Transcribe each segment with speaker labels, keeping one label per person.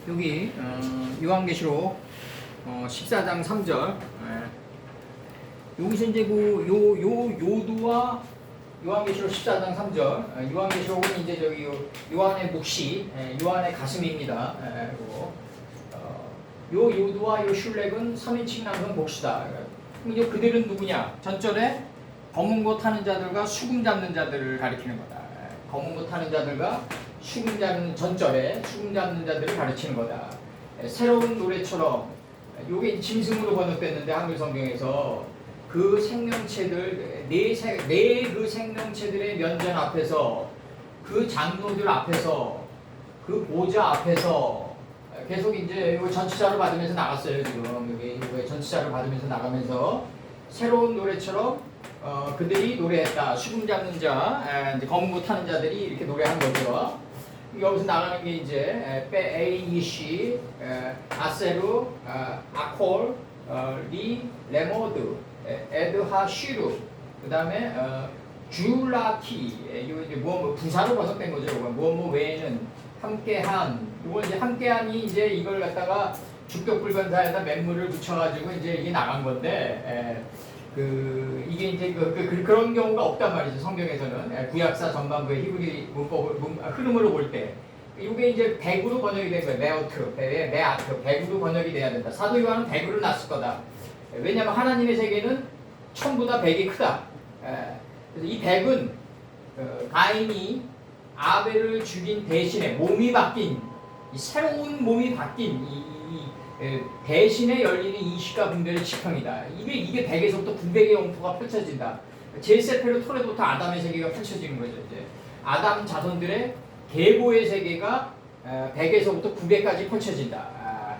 Speaker 1: 여기 요한계시록 14장 3절 여기서 이제 그 요두와 요한계시록 14장 3절 요한계시록은 이제 저기 요한의 묵시 요한의 가슴입니다. 요 요두와 요 슐렉은 3인칭 남성 복수다. 이제 그들은 누구냐? 전절에 검은 고 타는 자들과 수금 잡는 자들을 가리키는 거다. 검은 고 타는 자들과 수금 잡는 전절에 수금 잡는 자들을 가르치는 거다. 새로운 노래처럼 요게 짐승으로 번역됐는데 한글 성경에서 그 생명체들 네 그 생명체들의 면전 앞에서 그 장로들 앞에서 그 보좌 앞에서 계속 이제 요 전치사를 받으면서 나갔어요. 지금 여기 전치사를 받으면서 나가면서 새로운 노래처럼 그들이 노래했다. 수금 잡는 자, 이제 검은 고 타는 자들이 이렇게 노래한 거죠. 여기서 나가는 게 이제 AEC, 아세루, 아콜, 리, 레모드, 에드하슈르, 그 다음에 줄라키, 이거 이제 뭐 부사로 번역된 거죠. 뭐 외에는 함께한, 이거 이제 함께한이 이제 이걸 갖다가 주격불변사에다 맨물을 붙여가지고 이제 이게 나간 건데. 이게 이제 그런 경우가 없단 말이죠. 성경에서는 구약사 전반부의 히브리 흐름으로 볼 때 이게 이제 100으로 번역이 된 거예요. 메아트 100으로 번역이 돼야 된다. 사도 요한은 100으로 났을 거다. 왜냐하면 하나님의 세계는 1000보다 100이 크다. 그래서 이 100은 가인이 아벨을 죽인 대신에 몸이 바뀐 이 새로운 몸이 바뀐 대신에 열리는 이시가 분별의 지평이다. 이게 100에서부터 900의 영토가 펼쳐진다. 제세페르 토레부터 아담의 세계가 펼쳐지는 거죠. 이제 아담 자손들의 계보의 세계가 100에서부터 900까지 펼쳐진다.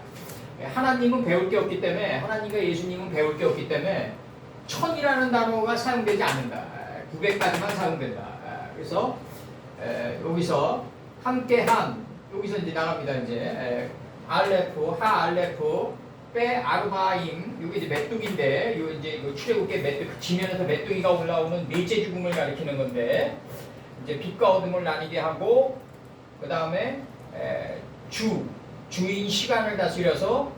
Speaker 1: 하나님은 배울 게 없기 때문에 하나님과 예수님은 배울 게 없기 때문에 1000이라는 단어가 사용되지 않는다. 900까지만 사용된다. 그래서 여기서 함께한 여기서 이제 나갑니다. 이제 알레프, 하알레프, 빼 아르바임, 이게 이제 메뚜기인데, 요 이제 출애굽기의 메뚜기, 지면에서 메뚜기가 올라오는 넷째 죽음을 가리키는 건데, 이제 빛과 어둠을 나뉘게 하고, 그 다음에 주인 시간을 다스려서,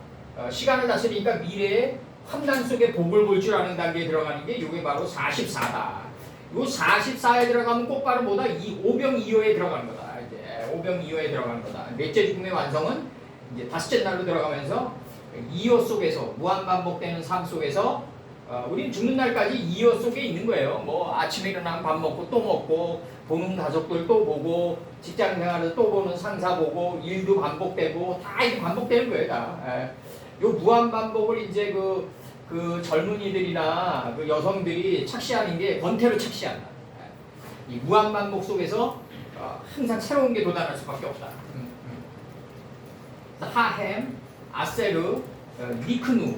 Speaker 1: 시간을 다스리니까 미래의 환난 속에 복을 볼 줄 아는 단계에 들어가는 게 이게 바로 44다. 요 44에 들어가면 곧바로 뭐다? 오병 이호에 들어가는 거다. 이제 오병 이호에 들어가는 거다. 넷째 죽음의 완성은 이제 다섯째 날로 들어가면서 이어 속에서 무한 반복되는 삶 속에서 우리는 죽는 날까지 이어 속에 있는 거예요. 뭐 아침에 일어나면 밥 먹고 또 먹고 보는 가족들 또 보고 직장 생활에서 또 보는 상사 보고 일도 반복되고 다 이게 반복되는 거예요. 다. 요 무한 반복을 이제 그 젊은이들이나 그 여성들이 착시하는 게 권태로 착시한다. 이 무한 반복 속에서 항상 새로운 게 돋아날 수밖에 없다. 하햄, 아세르, 니크누,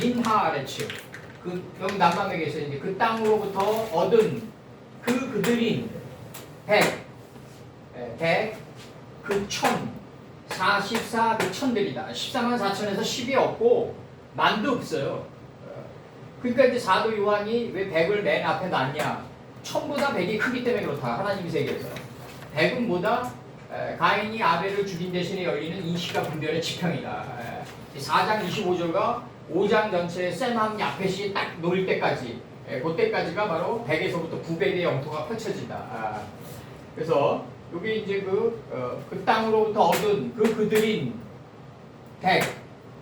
Speaker 1: 민하아레츠 여기 남방에게서 이제 그 땅으로부터 얻은 그들인 100, 그 1000, 44 그 천들이다. 14만 4천에서 10이 없고 만도 없어요. 그러니까 이제 사도 요한이 왜 100을 맨 앞에 놨냐? 1000보다 100이 크기 때문에 그렇다. 하나님 세계에서 100은 뭐다? 가인이 아벨을 죽인 대신에 열리는 이시가 분별의 지평이다. 4장 25절과 5장 전체의 셈함 야펫이 딱 놓일 때까지 그때까지가 바로 100에서부터 900의 영토가 펼쳐진다. 그래서 여기 이제 그 땅으로부터 얻은 그들인 100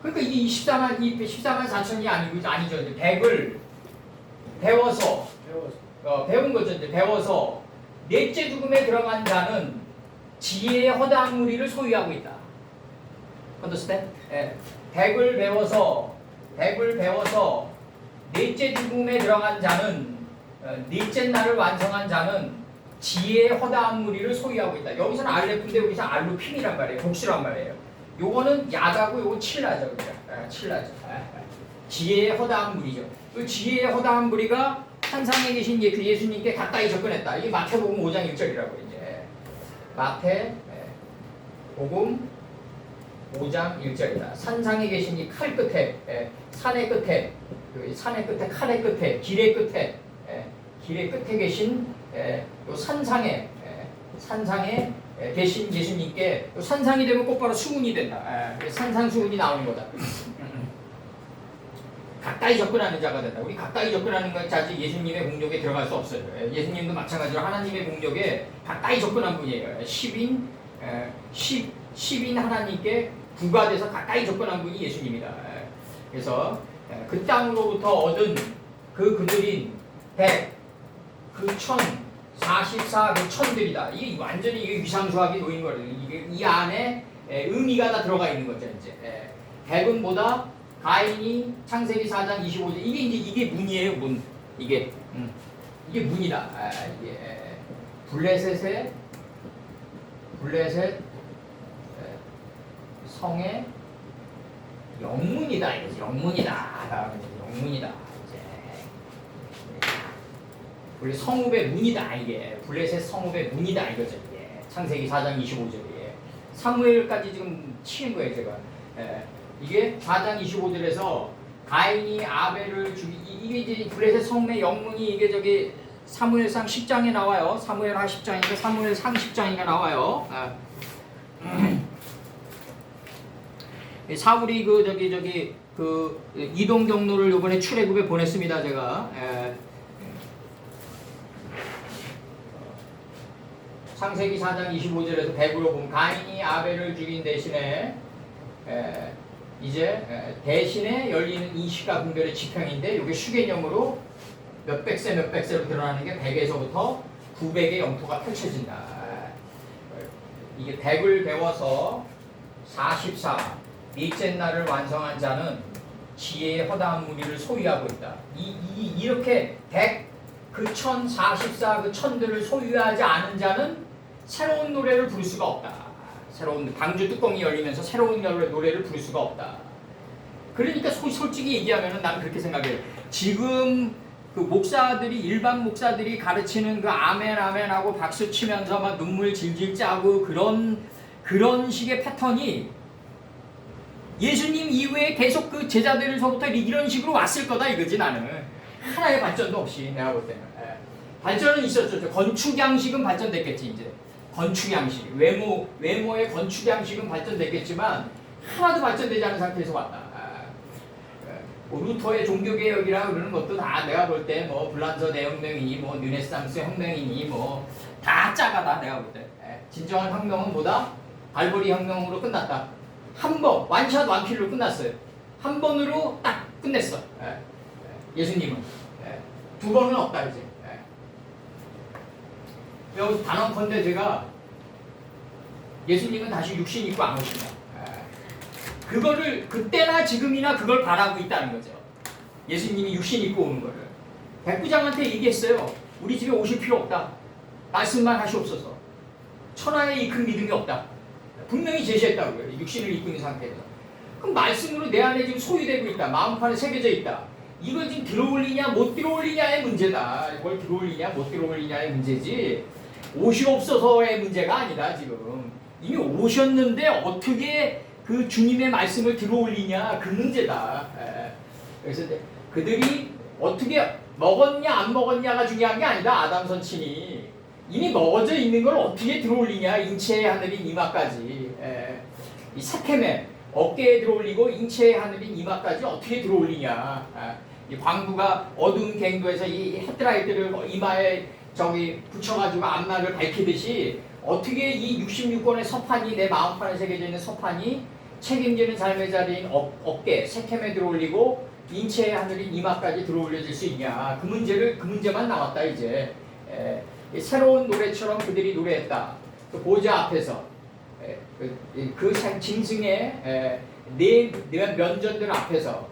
Speaker 1: 그러니까 이 14만 4천이 아니죠. 이제 100을 배워서 배운 거죠. 이제 배워서 넷째 죽음에 들어간 자는 지혜의 허다한 무리를 소유하고 있다. understand? 100을 배워서 넷째 죽음에 들어간 자는 넷째 날을 완성한 자는 지혜의 허다한 무리를 소유하고 있다. 여기서는 알레프인데 여기서 알루핀이란 말이에요. 복수란 말이에요. 요거는 야자고 요거 칠라죠. 칠라죠. 지혜의 허다한 무리죠. 그 지혜의 허다한 무리가 산상에 계신 그 예수님께 가까이 접근했다. 이게 마태복음 5장 1절이라고 이제. 마태복음 5장 1절이다. 산상에 계신 이 칼 끝에, 산의 끝에, 칼의 끝에, 길의 끝에 계신 요 산상에 대신 예수님께 산상이 되면 곧바로 수군이 된다. 산상수군이 나오는 거다. 가까이 접근하는 자가 된다. 우리 가까이 접근하는 것까지 예수님의 공력에 들어갈 수 없어요. 예수님도 마찬가지로 하나님의 공력에 가까이 접근한 분이에요. 10인 하나님께 부과돼서 가까이 접근한 분이 예수님이다. 그래서 그 땅으로부터 얻은 그들인 100, 그 1000, 44, 그 천들이다. 이게 완전히 이게 위상수학이 놓인 거예요. 이게 이 안에 의미가 다 들어가 있는 거죠. 이제 100은 뭐다? 가인이 창세기 4장 25절 이게 문이에요. 문. 이게 문이다. 이게 블레셋 성의 영문이다. 이거지. 영문이다. 이제 우리 성읍의 문이다. 이게 블레셋 성읍의 문이다. 이거죠. 이게 창세기 4장 25절이에요. 사무엘까지 지금 치는 거예요. 제가. 이게 4장 25절에서 가인이 아벨을 이게 이제 블레셋 성의 영문이 이게 저기 사무엘상 10장에 나와요. 사무엘하 10장인가 사무엘상 10장인가 나와요. 사울이 그 이동 경로를 이번에 출애굽에 보냈습니다. 제가 창세기 4장 25절에서 100으로 보면 가인이 아벨을 죽인 대신에 이제 대신에 열리는 이 시가 분별의 지평인데 이게 수개념으로 몇백 세로 드러나는 게 100에서부터 900의 영토가 펼쳐진다. 이게 100을 배워서 44 넷째 날을 완성한 자는 지혜의 허다한 무리를 소유하고 있다. 이렇게 100, 그 1000, 44, 그 1000들을 소유하지 않은 자는 새로운 노래를 부를 수가 없다. 새로운 방주 뚜껑이 열리면서 새로운 노래를 부를 수가 없다. 그러니까 솔직히 얘기하면은 나는 그렇게 생각해요. 지금 그 목사들이 일반 목사들이 가르치는 그 아멘 아멘하고 박수 치면서 막 눈물 질질 짜고 그런 식의 패턴이 예수님 이후에 계속 그 제자들서부터 이런 식으로 왔을 거다 이거지. 나는 하나의 발전도 없이 내가 볼 때는 발전은 있었죠. 건축 양식은 발전됐겠지. 이제 건축 양식 외모의 건축 양식은 발전됐겠지만 하나도 발전되지 않은 상태에서 왔다. 루터의 종교개혁이라 그러는 것도 다 내가 볼 때 뭐 불란서 대혁명이니 뭐 르네상스 혁명이니 뭐 다 짜가다. 내가 볼 때 진정한 혁명은 뭐다? 발버리 혁명으로 끝났다. 한 번 완샷 완킬로 끝났어요. 한 번으로 딱 끝냈어. 예수님은 두 번은 없다 이제. 여기서 단언컨대 제가 예수님은 다시 육신 입고 안 오신다. 그거를 그때나 지금이나 그걸 바라고 있다는 거죠. 예수님이 육신 입고 오는 거를. 백부장한테 얘기했어요. 우리 집에 오실 필요 없다. 말씀만 하시옵소서. 천하에 이 큰 믿음이 없다. 분명히 제시했다고요. 육신을 입고 있는 상태에서. 그럼 말씀으로 내 안에 지금 소유되고 있다. 마음판에 새겨져 있다. 이걸 지금 들어올리냐 못 들어올리냐의 문제다. 뭘 들어올리냐 못 들어올리냐의 문제지 옷이 없어서의 문제가 아니다. 지금 이미 오셨는데 어떻게 그 주님의 말씀을 들어올리냐 그 문제다. 그래서 그들이 어떻게 먹었냐 안 먹었냐가 중요한 게 아니다. 아담 선친이 이미 먹어져 있는 걸 어떻게 들어올리냐. 인체의 하늘인 이마까지. 이 사케메 어깨에 들어올리고 인체의 하늘인 이마까지 어떻게 들어올리냐. 이 광부가 어두운 갱도에서 이 헤드라이트를 이마에 저기 붙여가지고 앞날을 밝히듯이 어떻게 이 66권의 서판이 내 마음판에 새겨져 있는 서판이 책임지는 삶의 자리인 어깨, 세켐에 들어올리고 인체의 하늘인 이마까지 들어올려질 수 있냐. 그 문제만 남았다 이제. 새로운 노래처럼 그들이 노래했다. 그 보좌 앞에서 그 짐승의 네 면전들 앞에서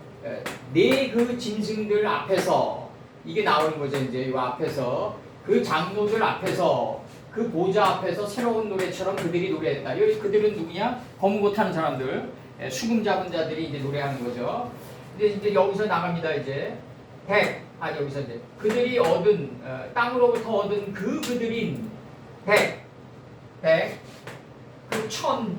Speaker 1: 네 그 짐승들 앞에서 이게 나오는 거죠. 이제 이 앞에서 그 장로들 앞에서 그 보좌 앞에서 새로운 노래처럼 그들이 노래했다. 그들은 누구냐? 검은 옷 타는 사람들, 수금 잡은 자들이 이제 노래하는 거죠. 근데 이제 여기서 나갑니다. 이제 여기서 이제 그들이 얻은 땅으로부터 얻은 그들인 100, 그 1000,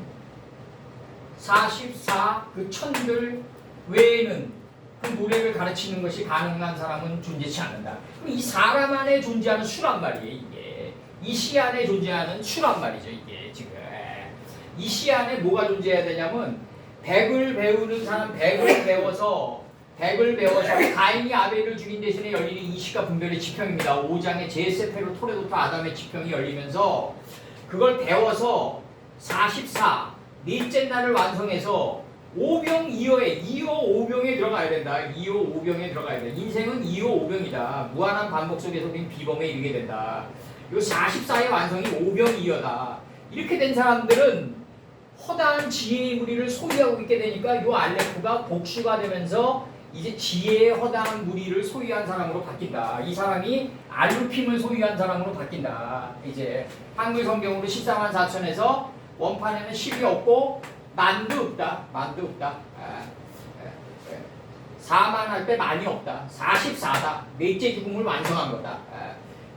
Speaker 1: 44, 그 1000들 외에는 그 노래를 가르치는 것이 가능한 사람은 존재치 않는다. 그럼 이 사람 안에 존재하는 수란 말이에요. 이 시 안에 존재하는 추란 말이죠. 이게 지금 이 시 안에 뭐가 존재해야 되냐면 백을 배우는 사람, 백을 배워서 가인이 아벨을 죽인 대신에 열리는 이 시가 분별의 지평입니다. 5장의 제세페로 토레도토 아담의 지평이 열리면서 그걸 배워서 44 넷째 날을 완성해서 5병 2호에 2호 5병에 들어가야 된다. 2호 5병에 들어가야 돼. 인생은 2호 5병이다. 무한한 반복 속에서 우린 비범에 이르게 된다. 요 44의 완성이 5병 2호다. 이렇게 된 사람들은 허다한 지혜의 무리를 소유하고 있게 되니까 요 알레프가 복수가 되면서 이제 지혜의 허다한 무리를 소유한 사람으로 바뀐다. 이 사람이 알루핌을 소유한 사람으로 바뀐다. 이제 한글 성경으로 14만 4천에서 원판에는 10이 없고 만도 없다. 만도 없다. 4만 할 때 만이 없다. 44다. 넷째 죽음을 완성한 거다.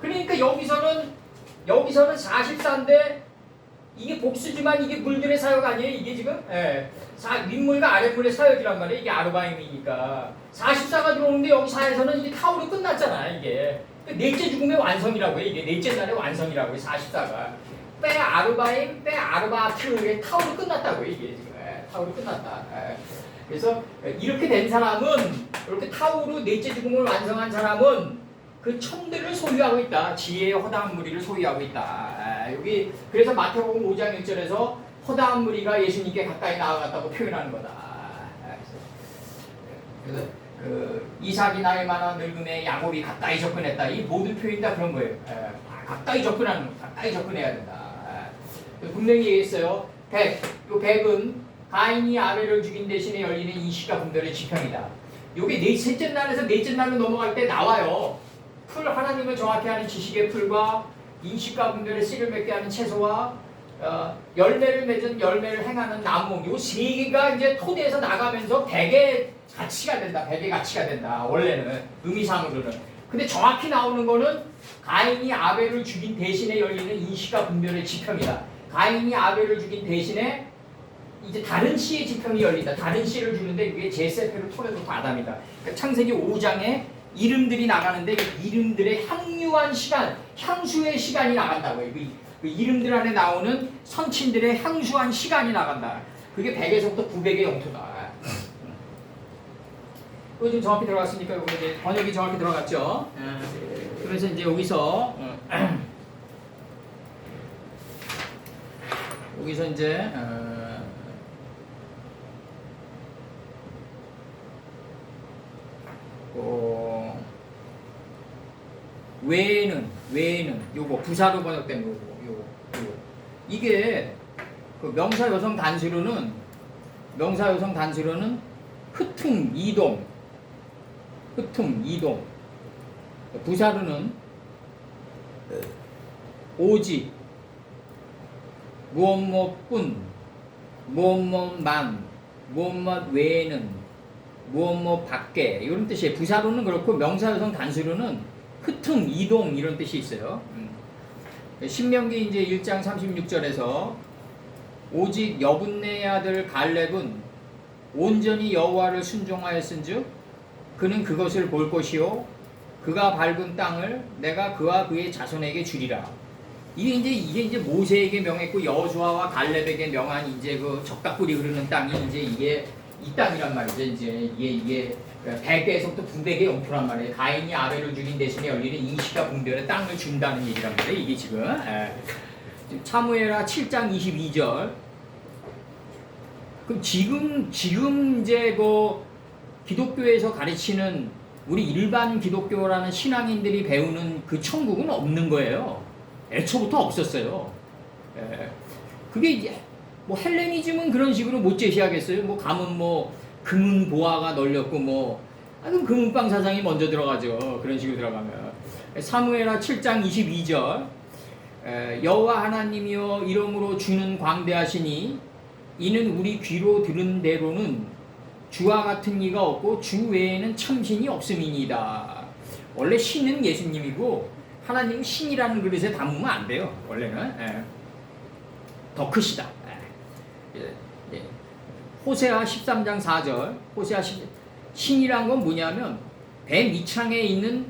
Speaker 1: 그러니까 여기서는 44인데 이게 복수지만 이게 물들의 사역 아니에요? 이게 지금? 윗물과 아랫물의 사역이란 말이에요. 이게 아르바임이니까 44가 들어오는데 여기 4에서는 이게 타우로 끝났잖아. 이게 넷째 죽음의 완성이라고 해. 이게 넷째 날의 완성이라고 해. 44가 빼 아르바임 빼 아르바트의 타우로 끝났다고 해. 이게 지금 타우로 끝났다. 그래서 이렇게 된 사람은 이렇게 타우로 넷째 죽음을 완성한 사람은 그 천들을 소유하고 있다. 지혜의 허다한 무리를 소유하고 있다. 여기 그래서 마태복음 5장 1절에서 허다한 무리가 예수님께 가까이 나아갔다고 표현하는 거다. 그래서 이삭이 나이 많아 늙음에 야곱이 가까이 접근했다. 이 모든 표현이 다 그런 거예요. 가까이 접근하는 거, 가까이 접근해야 된다. 분명히 얘기했어요. 요 백은 가인이 아벨을 죽인 대신에 열리는 이 시가 분별의 지평이다. 요게 셋째 날에서 넷째 날로 넘어갈 때 나와요. 풀 하나님을 정확히 하는 지식의 풀과 인식과 분별의 씨를 맺게 하는 채소와 열매를 맺은 열매를 행하는 나무 요 세 개가 이제 토대에서 나가면서 백의 가치가 된다. 백의 가치가 된다. 원래는 의미상으로는. 근데 정확히 나오는 거는 가인이 아벨을 죽인 대신에 열리는 인식과 분별의 지평이다. 가인이 아벨을 죽인 대신에 이제 다른 씨의 지평이 열린다. 다른 씨를 주는데 그게 제세페로 토레도토 아담이다. 그러니까 창세기 5장에 이름들이 나가는데 이름들의 향유한 시간, 향수의 시간이 나간다고요. 그 이름들 안에 나오는 선친들의 향수한 시간이 나간다. 그게 100에서부터 900의 영토다. 이거 좀 정확히 들어갔으니까 이거 이제 번역이 정확히 들어갔죠. 그래서 이제 여기서 이제 외에는 요거 부사로 번역된 요거 이게 그 명사 여성 단수로는 흩음 이동 부사로는 오직 무엇무엇뿐 무엇무엇만 무엇무엇 외에는 무엇무엇 밖에 이런 뜻이에요. 부사로는 그렇고 명사 여성 단수로는 흩음, 이동 이런 뜻이 있어요. 신명기 이제 1장 36절에서 오직 여분네의 아들 갈렙은 온전히 여호와를 순종하였은즉 그는 그것을 볼 것이요 그가 밟은 땅을 내가 그와 그의 자손에게 주리라. 이게 이제 모세에게 명했고 여호수아와 갈렙에게 명한 이제 그 적각불이 흐르는 땅이 이제 이게 이 땅이란 말이죠. 이제 이게 100에서부터 900의 영토란 말이에요. 가인이 아벨을 죽인 대신에 열리는 인식과 분별의 땅을 준다는 얘기란 말이에요. 이게 지금 사무엘하 7장 22절. 그럼 지금 이제 그 기독교에서 가르치는 우리 일반 기독교라는 신앙인들이 배우는 그 천국은 없는 거예요. 애초부터 없었어요. 그게 이제 뭐 헬레니즘은 그런 식으로 못 제시하겠어요. 뭐 가면 뭐 금은 보화가 널렸고 그럼 금은방 사상이 먼저 들어가죠. 그런 식으로 들어가면 사무엘하 7장 22절 여호와 하나님이여 이름으로 주는 광대하시니 이는 우리 귀로 들은 대로는 주와 같은 이가 없고 주 외에는 참신이 없음이니이다. 원래 신은 예수님이고 하나님은 신이라는 그릇에 담으면 안 돼요. 원래는 더 크시다. 호세아 13장 4절 신이란 건 뭐냐면 배 밑창에 있는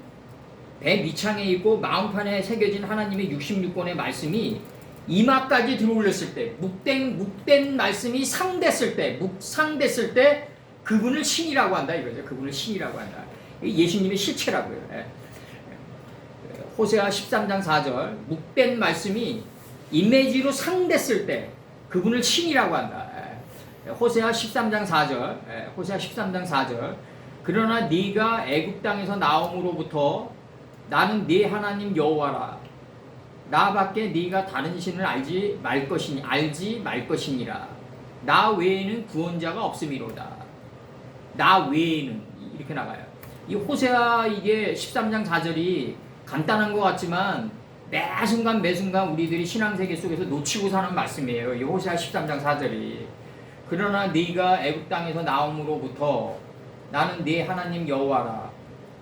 Speaker 1: 배 밑창에 있고 마음판에 새겨진 하나님의 66권의 말씀이 이마까지 들어올렸을 때, 묵된 말씀이 상됐을 때, 묵상됐을 때 그분을 신이라고 한다 이거죠. 그분을 신이라고 한다. 예수님의 실체라고요. 호세아 13장 4절, 묵된 말씀이 이미지로 상됐을 때 그분을 신이라고 한다. 호세아 13장 4절, 호세아 13장 4절. 그러나 네가 애굽 땅에서 나옴으로부터 나는 네 하나님 여호와라. 나밖에 네가 다른 신을 알지 말 것이니라. 나 외에는 구원자가 없음이로다. 나 외에는 이렇게 나가요. 이 호세아 이게 13장 4절이 간단한 것 같지만 매순간 우리들이 신앙세계 속에서 놓치고 사는 말씀이에요. 이 호세아 13장 4절이. 그러나 네가 애굽 땅에서 나옴으로부터 나는 네 하나님 여호와라.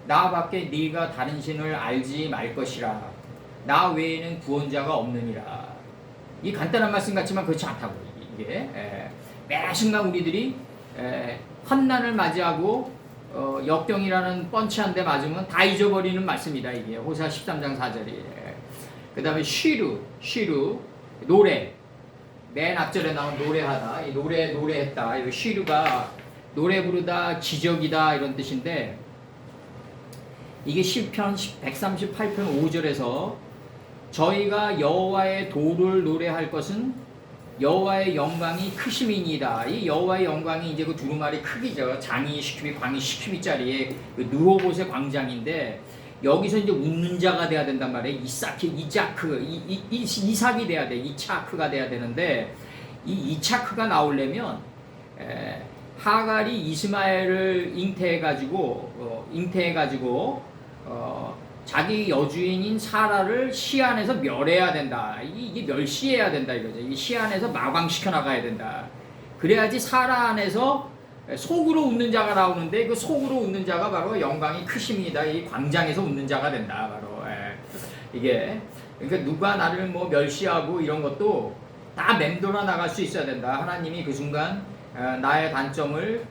Speaker 1: 나밖에 네가 다른 신을 알지 말 것이라. 나 외에는 구원자가 없느니라. 이 간단한 말씀 같지만 그렇지 않다고. 이게 매순간 우리들이 환난을 맞이하고 역경이라는 펀치한 데 맞으면 다 잊어버리는 말씀이다. 이게 호세아 13장 4절이. 그 다음에 쉬루 노래. 맨 앞절에 나온 노래하다. 이 노래했다. 이 쉬루가 노래 부르다, 기적이다 이런 뜻인데, 이게 시편 138편 5절에서 저희가 여호와의 도를 노래할 것은 여호와의 영광이 크심이니이다. 이 여호와의 영광이 이제 그 두루마리 크기죠. 장이 10규빗, 광이 10규빗짜리의 그 느호봇의 광장인데, 여기서 이제 웃는 자가 돼야 된단 말이에요. 이삭이 돼야 돼. 이차크가 돼야 되는데, 이 이차크가 나오려면 하갈이 이스마엘을 잉태해가지고 자기 여주인인 사라를 시안에서 멸해야 된다. 이게 멸시해야 된다 이거죠. 이 시안에서 마광시켜 나가야 된다. 그래야지 사라 안에서 속으로 웃는 자가 나오는데, 그 속으로 웃는 자가 바로 영광이 크심이다. 이 광장에서 웃는 자가 된다. 바로 이게. 그러니까 누가 나를 뭐 멸시하고 이런 것도 다 맴돌아 나갈 수 있어야 된다. 하나님이 그 순간 나의 단점을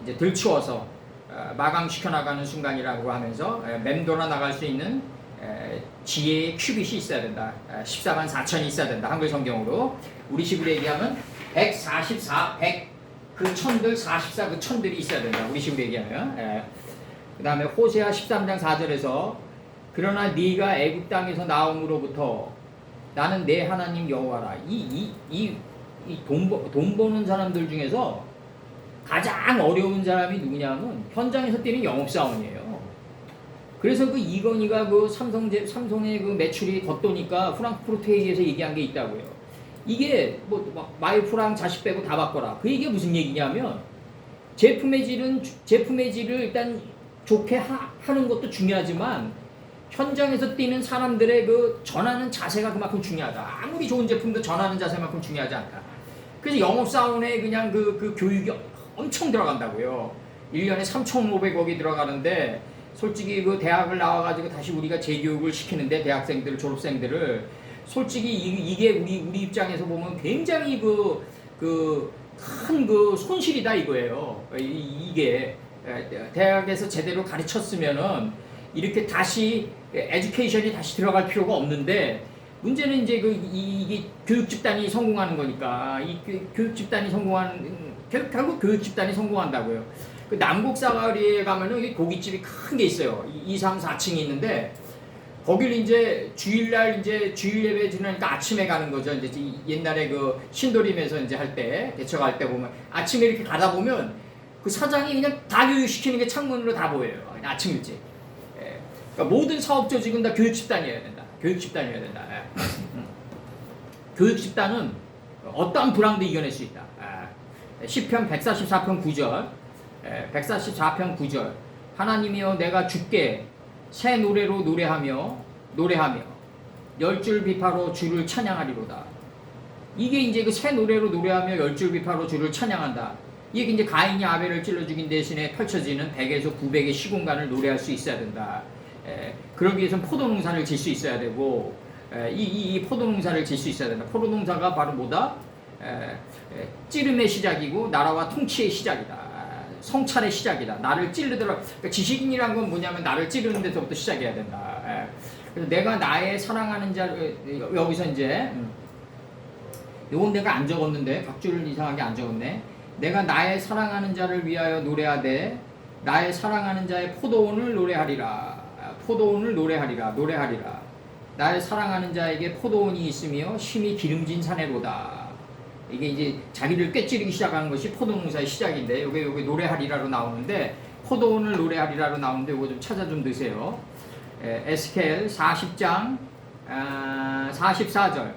Speaker 1: 이제 들추어서 마감시켜 나가는 순간이라고 하면서 맴돌아 나갈 수 있는 지혜의 큐빗이 있어야 된다. 14만 4천이 있어야 된다. 한글 성경으로. 우리 식으로 얘기하면 144, 100 그 천들, 44 그 천들이 있어야 된다. 우리 식으로 얘기하면. 그 다음에 호세아 13장 4절에서 그러나 네가 애굽 땅에서 나옴으로부터 나는 내 하나님 여호와라. 돈 버는 사람들 중에서 가장 어려운 사람이 누구냐면 현장에서 뛰는 영업사원이에요. 그래서 그 이건희가 그 삼성의 그 매출이 걷도니까 프랑크푸르트 회의에서 얘기한 게 있다고요. 이게 뭐 와이프랑 자식 빼고 다 바꿔라. 그 이게 무슨 얘기냐면 제품의 질을 일단 좋게 하는 것도 중요하지만 현장에서 뛰는 사람들의 그 전하는 자세가 그만큼 중요하다. 아무리 좋은 제품도 전하는 자세만큼 중요하지 않다. 그래서 영업사원에 그냥 그 교육이 엄청 들어간다고요. 1년에 3,500억이 들어가는데, 솔직히 그 대학을 나와가지고 다시 우리가 재교육을 시키는데, 대학생들, 졸업생들을, 솔직히 이게 우리 입장에서 보면 굉장히 큰 손실이다 이거예요. 이게 대학에서 제대로 가르쳤으면은 이렇게 다시 에듀케이션이 다시 들어갈 필요가 없는데, 문제는 이제 이게 교육 집단이 성공하는 거니까, 이 교육 집단이 결국 교육 집단이 성공한다고요. 그 남국 사거리에 가면은 고깃집이 큰 게 있어요. 2, 3, 4층이 있는데, 거길 이제 주일날 주일 예배 지나니까 아침에 가는 거죠. 이제 옛날에 그 신도림에서 이제 할 때, 개척할 때 보면 아침에 이렇게 가다 보면 그 사장이 그냥 다 교육시키는 게 창문으로 다 보여요. 아침 일찍. 그러니까 모든 사업 조직은 다 교육 집단이어야 된다. 교육 집단이어야 된다. 교육 집단은 어떠한 불황도 이겨낼 수 있다. 시편 144편 9절, 144편 9절. 하나님이여 내가 주께 새 노래로 노래하며 열 줄 비파로 주를 찬양하리로다. 이게 이제 그 새 노래로 노래하며 열 줄 비파로 주를 찬양한다. 이게 이제 가인이 아벨을 찔러 죽인 대신에 펼쳐지는 100에서 900의 시공간을 노래할 수 있어야 된다. 그러기 위해서는 포도농사를 질 수 있어야 되고, 이 포도농사를 질 수 있어야 된다. 포도농사가 바로 뭐다? 찌름의 시작이고 나라와 통치의 시작이다. 성찰의 시작이다. 나를 찌르더라. 그러니까 지식인이란 건 뭐냐면 나를 찌르는 데서부터 시작해야 된다. 그래서 내가 나의 사랑하는 자 여기서 이제 요건 내가 안 적었는데 각주를 이상하게 안 적었네. 내가 나의 사랑하는 자를 위하여 노래하되 나의 사랑하는 자의 포도원을 노래하리라. 포도원을 노래하리라. 나의 사랑하는 자에게 포도원이 있으며 심히 기름진 산에로다. 이게 이제 자기를 꿰찌르기 시작하는 것이 포도농사의 시작인데 요게 노래하리라로 나오는데 포도원을 노래하리라로 나오는데 요거 좀 찾아 좀 드세요. 에스겔 40장 44절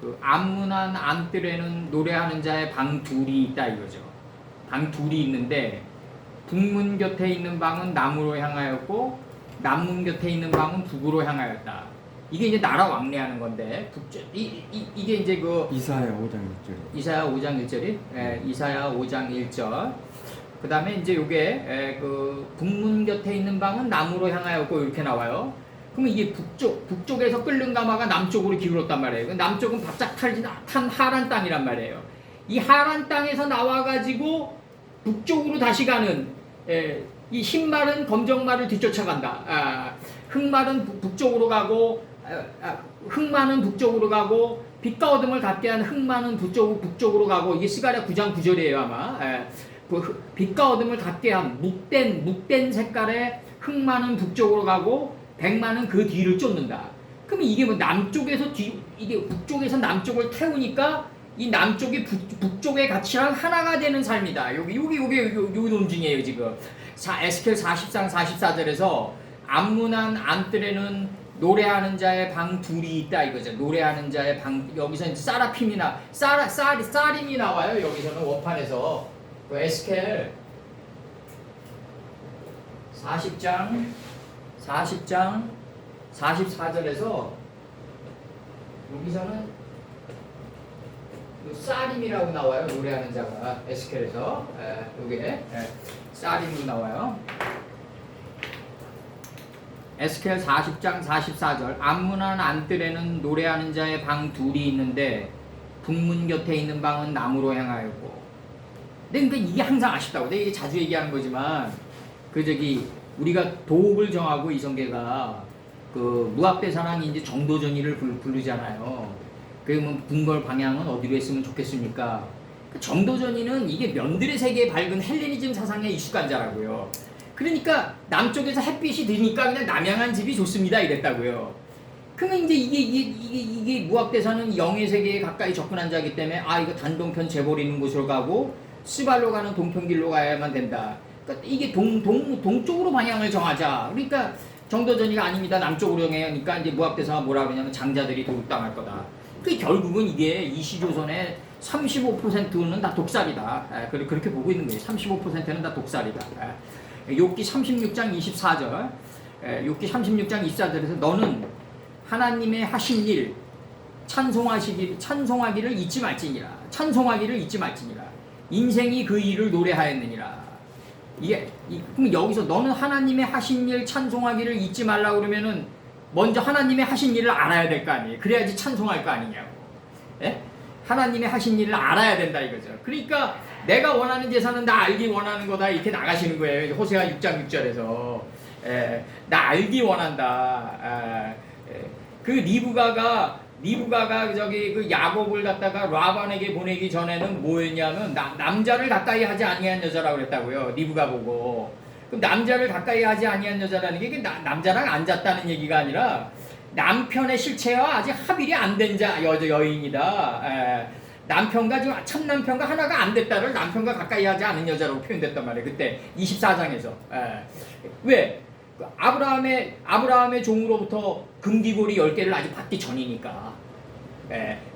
Speaker 1: 그 암문한 암뜰에는 노래하는 자의 방 둘이 있다 이거죠. 방 둘이 있는데 북문 곁에 있는 방은 남으로 향하였고 남문 곁에 있는 방은 북으로 향하였다. 이게 이제 나라 왕래하는 건데 이게 이제 그
Speaker 2: 이사야 5장 1절.
Speaker 1: 이사야 5장 1절이 이사야 5장 1절. 그 다음에 이제 요게 그 북문 곁에 있는 방은 남으로 향하였고 이렇게 나와요. 그러면 이게 북쪽에서 끓는 가마가 남쪽으로 기울었단 말이에요. 남쪽은 바짝 탄 하란 땅이란 말이에요. 이 하란 땅에서 나와가지고 북쪽으로 다시 가는 이 흰말은 검정말을 뒤쫓아간다. 흑말은 북쪽으로 가고 흑마는 북쪽으로 가고 빛과 어둠을 갖게 한 흑마는 북쪽으로 가고 이게 스가랴 9장 9절이에요 아마. 빛과 어둠을 갖게 한 묵된 색깔의 흑마는 북쪽으로 가고 백마는 그 뒤를 쫓는다. 그러면 이게 뭐 남쪽에서 이게 북쪽에서 남쪽을 태우니까 이 남쪽이 북쪽의 가치랑 하나가 되는 삶이다. 여기 논증이에요 지금. 에스겔 40장 44절에서 암문한 암뜰에는 노래하는 자의 방 둘이 있다 이거죠. 노래하는 자의 방 여기서는 쌀임이 나와요. 여기서는 원판에서 그 에스겔 40장 44절에서 여기서는 쌀임이라고 나와요. 노래하는 자가 에스겔에서 요게 쌀임으로 나와요. 에스겔 40장 44절 암문한 안뜰에는 노래하는 자의 방 둘이 있는데 북문 곁에 있는 방은 남으로 향하였고. 근데 그러니까 이게 항상 아쉽다고. 내가 이게 자주 얘기하는 거지만 우리가 도읍을 정하고 이성계가 그 무학대사랑 이제 정도전의를 부르잖아요. 그러면 분걸 방향은 어디로 했으면 좋겠습니까? 그 정도전의는 이게 면들의 세계에 밝은 헬레니즘 사상에 익숙한 자라고요. 그러니까 남쪽에서 햇빛이 드니까 그냥 남향한 집이 좋습니다 이랬다고요. 그러면 이제 이게 무학대사는 영의 세계에 가까이 접근한 자이기 때문에 이거 단동편 재벌 있는 곳으로 가고 스발로 가는 동편길로 가야만 된다. 그러니까 이게 동쪽으로 방향을 정하자. 그러니까 정도전의가 아닙니다. 남쪽으로 정해야 하니까 이제 무학대사가 뭐라 그러냐면 장자들이 도둑당할 거다. 그 결국은 이게 이 시조선의 35%는 다 독살이다. 그렇게 보고 있는 거예요. 35%는 다 독살이다. 욥기 36장 24절. 욥기 36장 24절에서 너는 하나님의 하신 일 찬송하기를 잊지 말지니라. 인생이 그 일을 노래하였느니라. 그럼 여기서 너는 하나님의 하신 일 찬송하기를 잊지 말라 그러면은 먼저 하나님의 하신 일을 알아야 될 거 아니에요. 그래야지 찬송할 거 아니냐고. 하나님의 하신 일을 알아야 된다 이거죠. 그러니까 내가 원하는 제사는 나 알기 원하는 거다 이렇게 나가시는 거예요. 호세아 6장 6절에서 나 알기 원한다. 그 리브가가 그 야곱을 갖다가 라반에게 보내기 전에는 뭐였냐면 남자를 가까이 하지 아니한 여자라고 그랬다고요. 리브가 보고. 그럼 남자를 가까이 하지 아니한 여자라는 게 남자랑 앉았다는 얘기가 아니라 남편의 실체와 아직 합일이 안 된 여인이다. 남편과 지금 참 남편과 하나가 안 됐다를 남편과 가까이 하지 않은 여자라고 표현됐단 말이에요. 그때 24장에서. 왜? 아브라함의 종으로부터 금기고리 10개를 아직 받기 전이니까.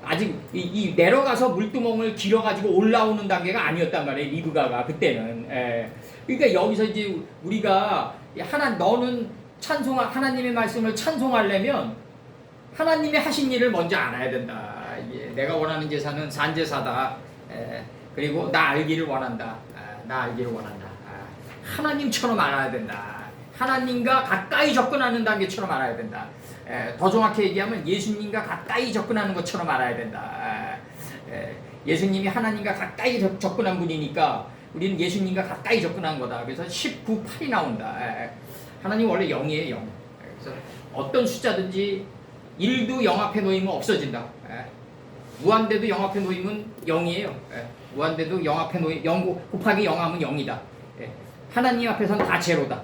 Speaker 1: 아직 이 내려가서 물두멍을 길어가지고 올라오는 단계가 아니었단 말이에요. 리브가가 그때는. 그러니까 여기서 이제 우리가 너는 하나님의 말씀을 찬송하려면 하나님의 하신 일을 먼저 알아야 된다. 내가 원하는 제사는 산제사다. 그리고 나 알기를 원한다. 하나님처럼 알아야 된다. 하나님과 가까이 접근하는 단계처럼 알아야 된다. 더 정확히 얘기하면 예수님과 가까이 접근하는 것처럼 알아야 된다. 예수님이 하나님과 가까이 접근한 분이니까 우리는 예수님과 가까이 접근한 거다. 그래서 19, 8이 나온다. 하나님 원래 0이에요, 0. 그래서 어떤 숫자든지 1도 0 앞에 놓이면 없어진다. 무한대도 0 앞에 놓이면 0이에요. 무한대도 0 앞에 0 곱하기 0 하면 0이다. 하나님 앞에서는 다 제로다.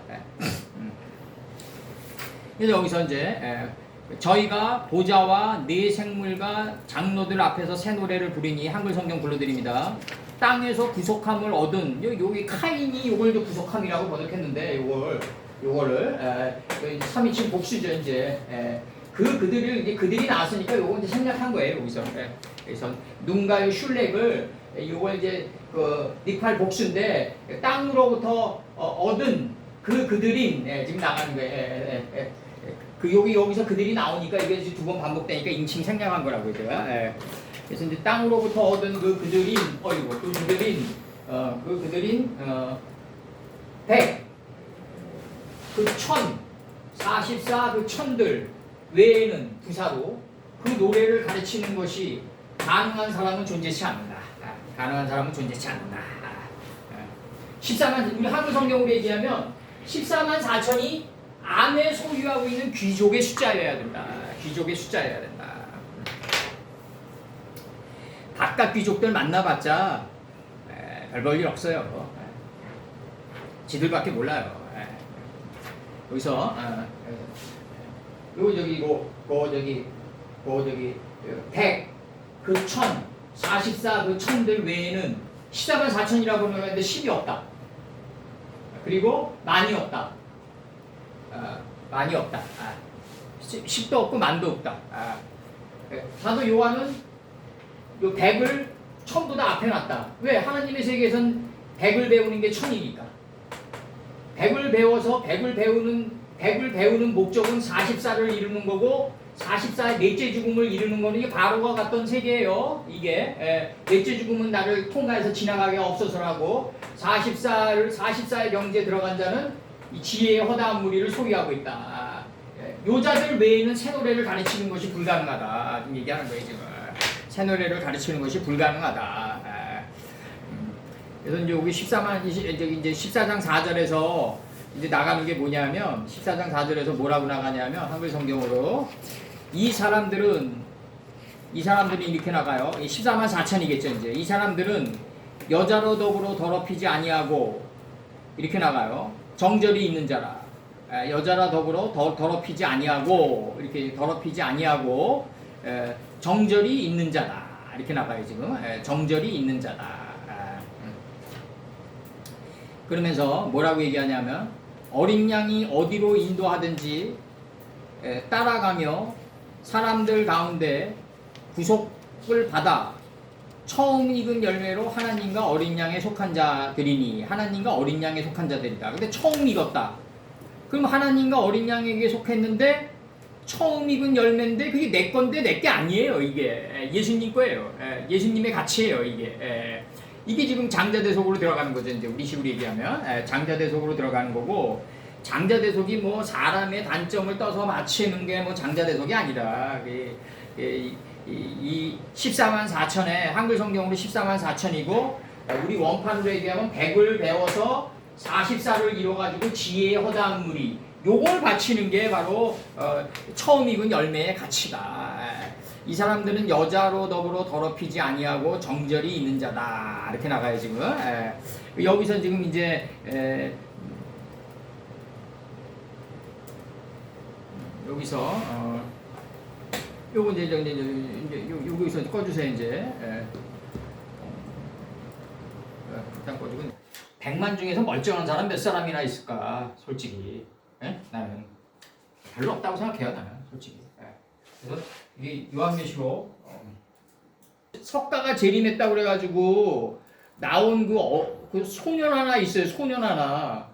Speaker 1: 그래서 여기서 이제 저희가 보좌와 네 생물과 장로들 앞에서 새 노래를 부르니 한글 성경 불러드립니다. 땅에서 구속함을 얻은 여기 카인이 요걸도 구속함이라고 번역했는데 요거를 3인칭 복수죠 이제 그들이 나왔으니까 요거 이제 생략한 거예요 여기서. 그래서 눈가요 슐렉을 요걸 이제 그 니팔 복수인데 땅으로부터 얻은 그들인 지금 나가는 거예요. 여기서 그들이 나오니까 이게 두 번 반복되니까 인칭 생략한 거라고 제가. 그래서 이제 땅으로부터 얻은 그들인 그들인 100 44 그 천들 외에는 부사로 그 노래를 가르치는 것이 가능한 사람은 존재치 않는다. 가능한 사람은 존재치 않는다. 14만 우리 한글 성경으로 얘기하면 14만 4천이 암에 소유하고 있는 귀족의 숫자여야 된다. 귀족의 숫자여야 된다. 바깥 귀족들 만나봤자 별 볼 일 없어요. 지들밖에 몰라요. 여기서 저기 100 그 1000 44 그 천들 외에는 14만 4천이라고 하는데 10이 없다. 그리고 만이 없다. 많이 없다. 10도 없고 만도 없다. 사도 요한은 요 100을 1000보다 앞에 놨다. 왜? 하나님의 세계에선 100을 배우는 게 1000이니까. 100을 배우는 목적은 44를 이루는 거고 44의 넷째 죽음을 이루는 거는 이게 바로가 같던 세계예요. 이게 넷째 죽음은 나를 통과해서 지나가게 없어서라고 44의 경지에 들어간 자는 이 지혜의 허다한 무리를 소유하고 있다. 요자들 외에는 새 노래를 가르치는 것이 불가능하다. 지금 얘기하는 거예요 지금. 새 노래를 가르치는 것이 불가능하다. 그래서 이제 여기 14장 4절에서 이제 나가는 게 뭐냐면 14장 4절에서 뭐라고 나가냐면 한글 성경으로 이 사람들은 이렇게 나가요. 14만 4천이겠죠 이제. 이 사람들은 여자로 더불어 더럽히지 아니하고 이렇게 나가요. 정절이 있는 자라. 여자라 더불어 더럽히지 아니하고 이렇게 더럽히지 아니하고 정절이 있는 자다. 이렇게 나가요 지금. 정절이 있는 자다. 그러면서 뭐라고 얘기하냐면 어린 양이 어디로 인도하든지 따라가며 사람들 가운데 구속을 받아 처음 익은 열매로 하나님과 어린 양에 속한 자들이니 하나님과 어린 양에 속한 자들이다. 근데 처음 익었다. 그럼 하나님과 어린 양에게 속했는데 처음 익은 열매인데 그게 내 건데 내 게 아니에요. 이게 예수님 거예요. 예수님의 가치예요. 이게 지금 장자대속으로 들어가는 거죠. 이제 우리식으로 얘기하면 장자대속으로 들어가는 거고 장자대속이 뭐 사람의 단점을 떠서 맞추는 게 뭐 장자대속이 아니라 이 14만 4천에 한글 성경으로 14만 4천이고 우리 원판으로 얘기하면 100을 배워서 44를 이뤄가지고 지혜의 허다한 무리 요걸 바치는 게 바로 처음 익은 열매의 가치다. 이 사람들은 여자로 더불어 더럽히지 아니하고 정절이 있는 자다. 이렇게 나가요 지금. 여기서 지금 이제 여기서 요거 이제 여기서 꺼주세요 이제. 일단 꺼주고 100만 중에서 멀쩡한 사람 몇 사람이나 있을까 솔직히. 나는 별로 없다고 생각해요 나는 솔직히. 그래서 이게 요한계시록 석가가 재림했다고 그래가지고 나온 그 소년 하나 있어요. 소년 하나.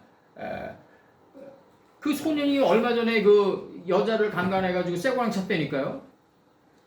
Speaker 1: 그 소년이 얼마 전에 그 여자를 강간해가지고 쇠고랑 찼다니까요.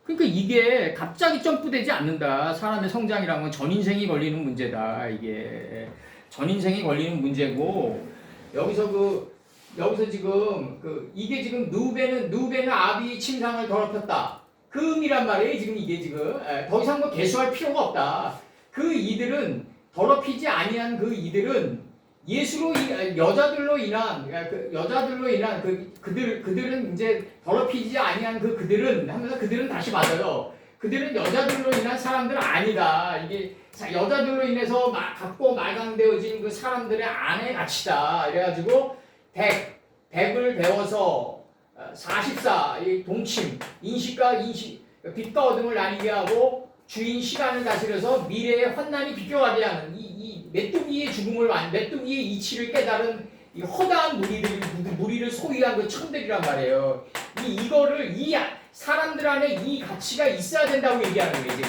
Speaker 1: 그러니까 이게 갑자기 점프되지 않는다. 사람의 성장이란 건 전인생이 걸리는 문제다. 이게 전인생이 걸리는 문제고 여기서 지금 이게 지금 누베는 아비 침상을 더럽혔다. 그 의미란 말이에요. 지금 이게 지금 더 이상 뭐 개수할 필요가 없다. 그 이들은 더럽히지 아니한 그 이들은 예수로 여자들로 인한 여자들로 인한 그들은 이제 더럽히지 아니한 그들은 하면서 그들은 다시 맞아요. 그들은 여자들로 인한 사람들은 아니다. 이게 여자들로 인해서 갖고 말강되어진 그 사람들의 아내 가치다. 그래가지고 100을 배워서 44 동침 인식과 빛과 어둠을 나뉘게 하고 주인 시간을 다스려서 미래의 환난이 비껴가게 하는 이 메뚜기의 죽음을 메뚜기의 이치를 깨달은 이 허다한 무리를 소유한 그 천들이란 말이에요. 이거를 이 사람들 안에 이 가치가 있어야 된다고 얘기하는 거예요.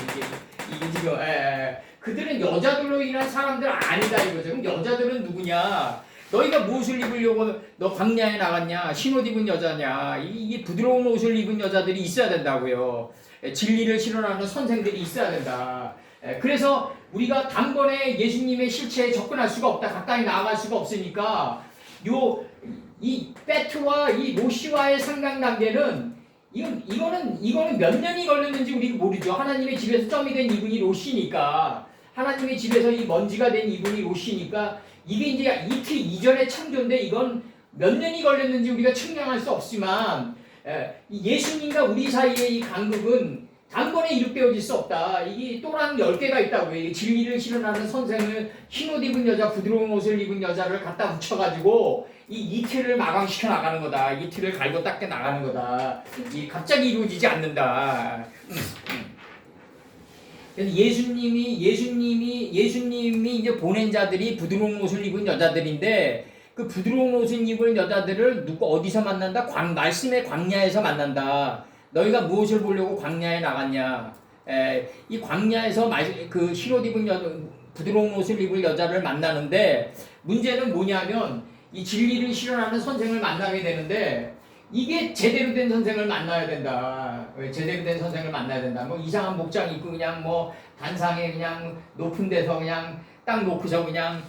Speaker 1: 이게 지금 그들은 여자들로 인한 사람들 아니다 이거죠. 그럼 여자들은 누구냐? 너희가 무엇을 입으려고 너 광야에 나갔냐? 흰옷 입은 여자냐? 이게 부드러운 옷을 입은 여자들이 있어야 된다고요. 진리를 실현하는 선생들이 있어야 된다. 그래서 우리가 단번에 예수님의 실체에 접근할 수가 없다. 가까이 나아갈 수가 없으니까 이 베트와 이 모시와의 상관관계는 이거는 몇 년이 걸렸는지 우리가 모르죠. 하나님의 집에서 점이 된 이분이 롯이니까 하나님의 집에서 이 먼지가 된 이분이 롯이니까 이게 이제 이틀 이전에 창조인데 이건 몇 년이 걸렸는지 우리가 측량할 수 없지만 예수님과 우리 사이의 이 간극은 단번에 이룩되어질 수 없다. 이게 또랑 10개가 있다고요. 진리를 실현하는 선생을 흰옷 입은 여자, 부드러운 옷을 입은 여자를 갖다 붙여가지고 이 이틀을 마감시켜 나가는 거다. 이틀을 갈고 닦게 나가는 거다. 이 갑자기 이루어지지 않는다. 예수님이 이제 보낸 자들이 부드러운 옷을 입은 여자들인데 그 부드러운 옷을 입은 여자들을 어디서 만난다? 말씀의 광야에서 만난다. 너희가 무엇을 보려고 광야에 나갔냐? 이 광야에서 그 흰옷 입은 부드러운 옷을 입은 여자를 만나는데 문제는 뭐냐면 이 진리를 실현하는 선생을 만나게 되는데 이게 제대로 된 선생을 만나야 된다. 제대로 된 선생을 만나야 된다. 뭐 이상한 목장 입고 그냥 뭐 단상에 그냥 높은 데서 그냥 딱 놓고서 그냥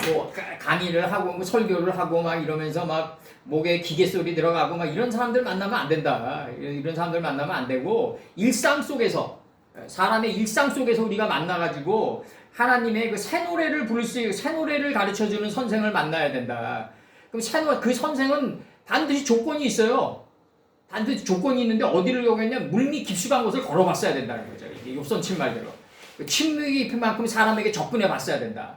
Speaker 1: 뭐 강의를 하고 뭐 설교를 하고 막 이러면서 막 목에 기계 소리 들어가고 막 이런 사람들 만나면 안 된다. 이런 사람들 만나면 안 되고 일상 속에서 사람의 일상 속에서 우리가 만나가지고 하나님의 그 새 노래를 부를 수 있는 새 노래를 가르쳐주는 선생을 만나야 된다. 그럼 그 선생은 반드시 조건이 있어요. 반드시 조건이 있는데 어디를 가겠냐? 물밑 깊숙한 곳을 걸어봤어야 된다는 거죠. 이게 욥선 7말대로 침묵이 깊은 만큼 사람에게 접근해 봤어야 된다.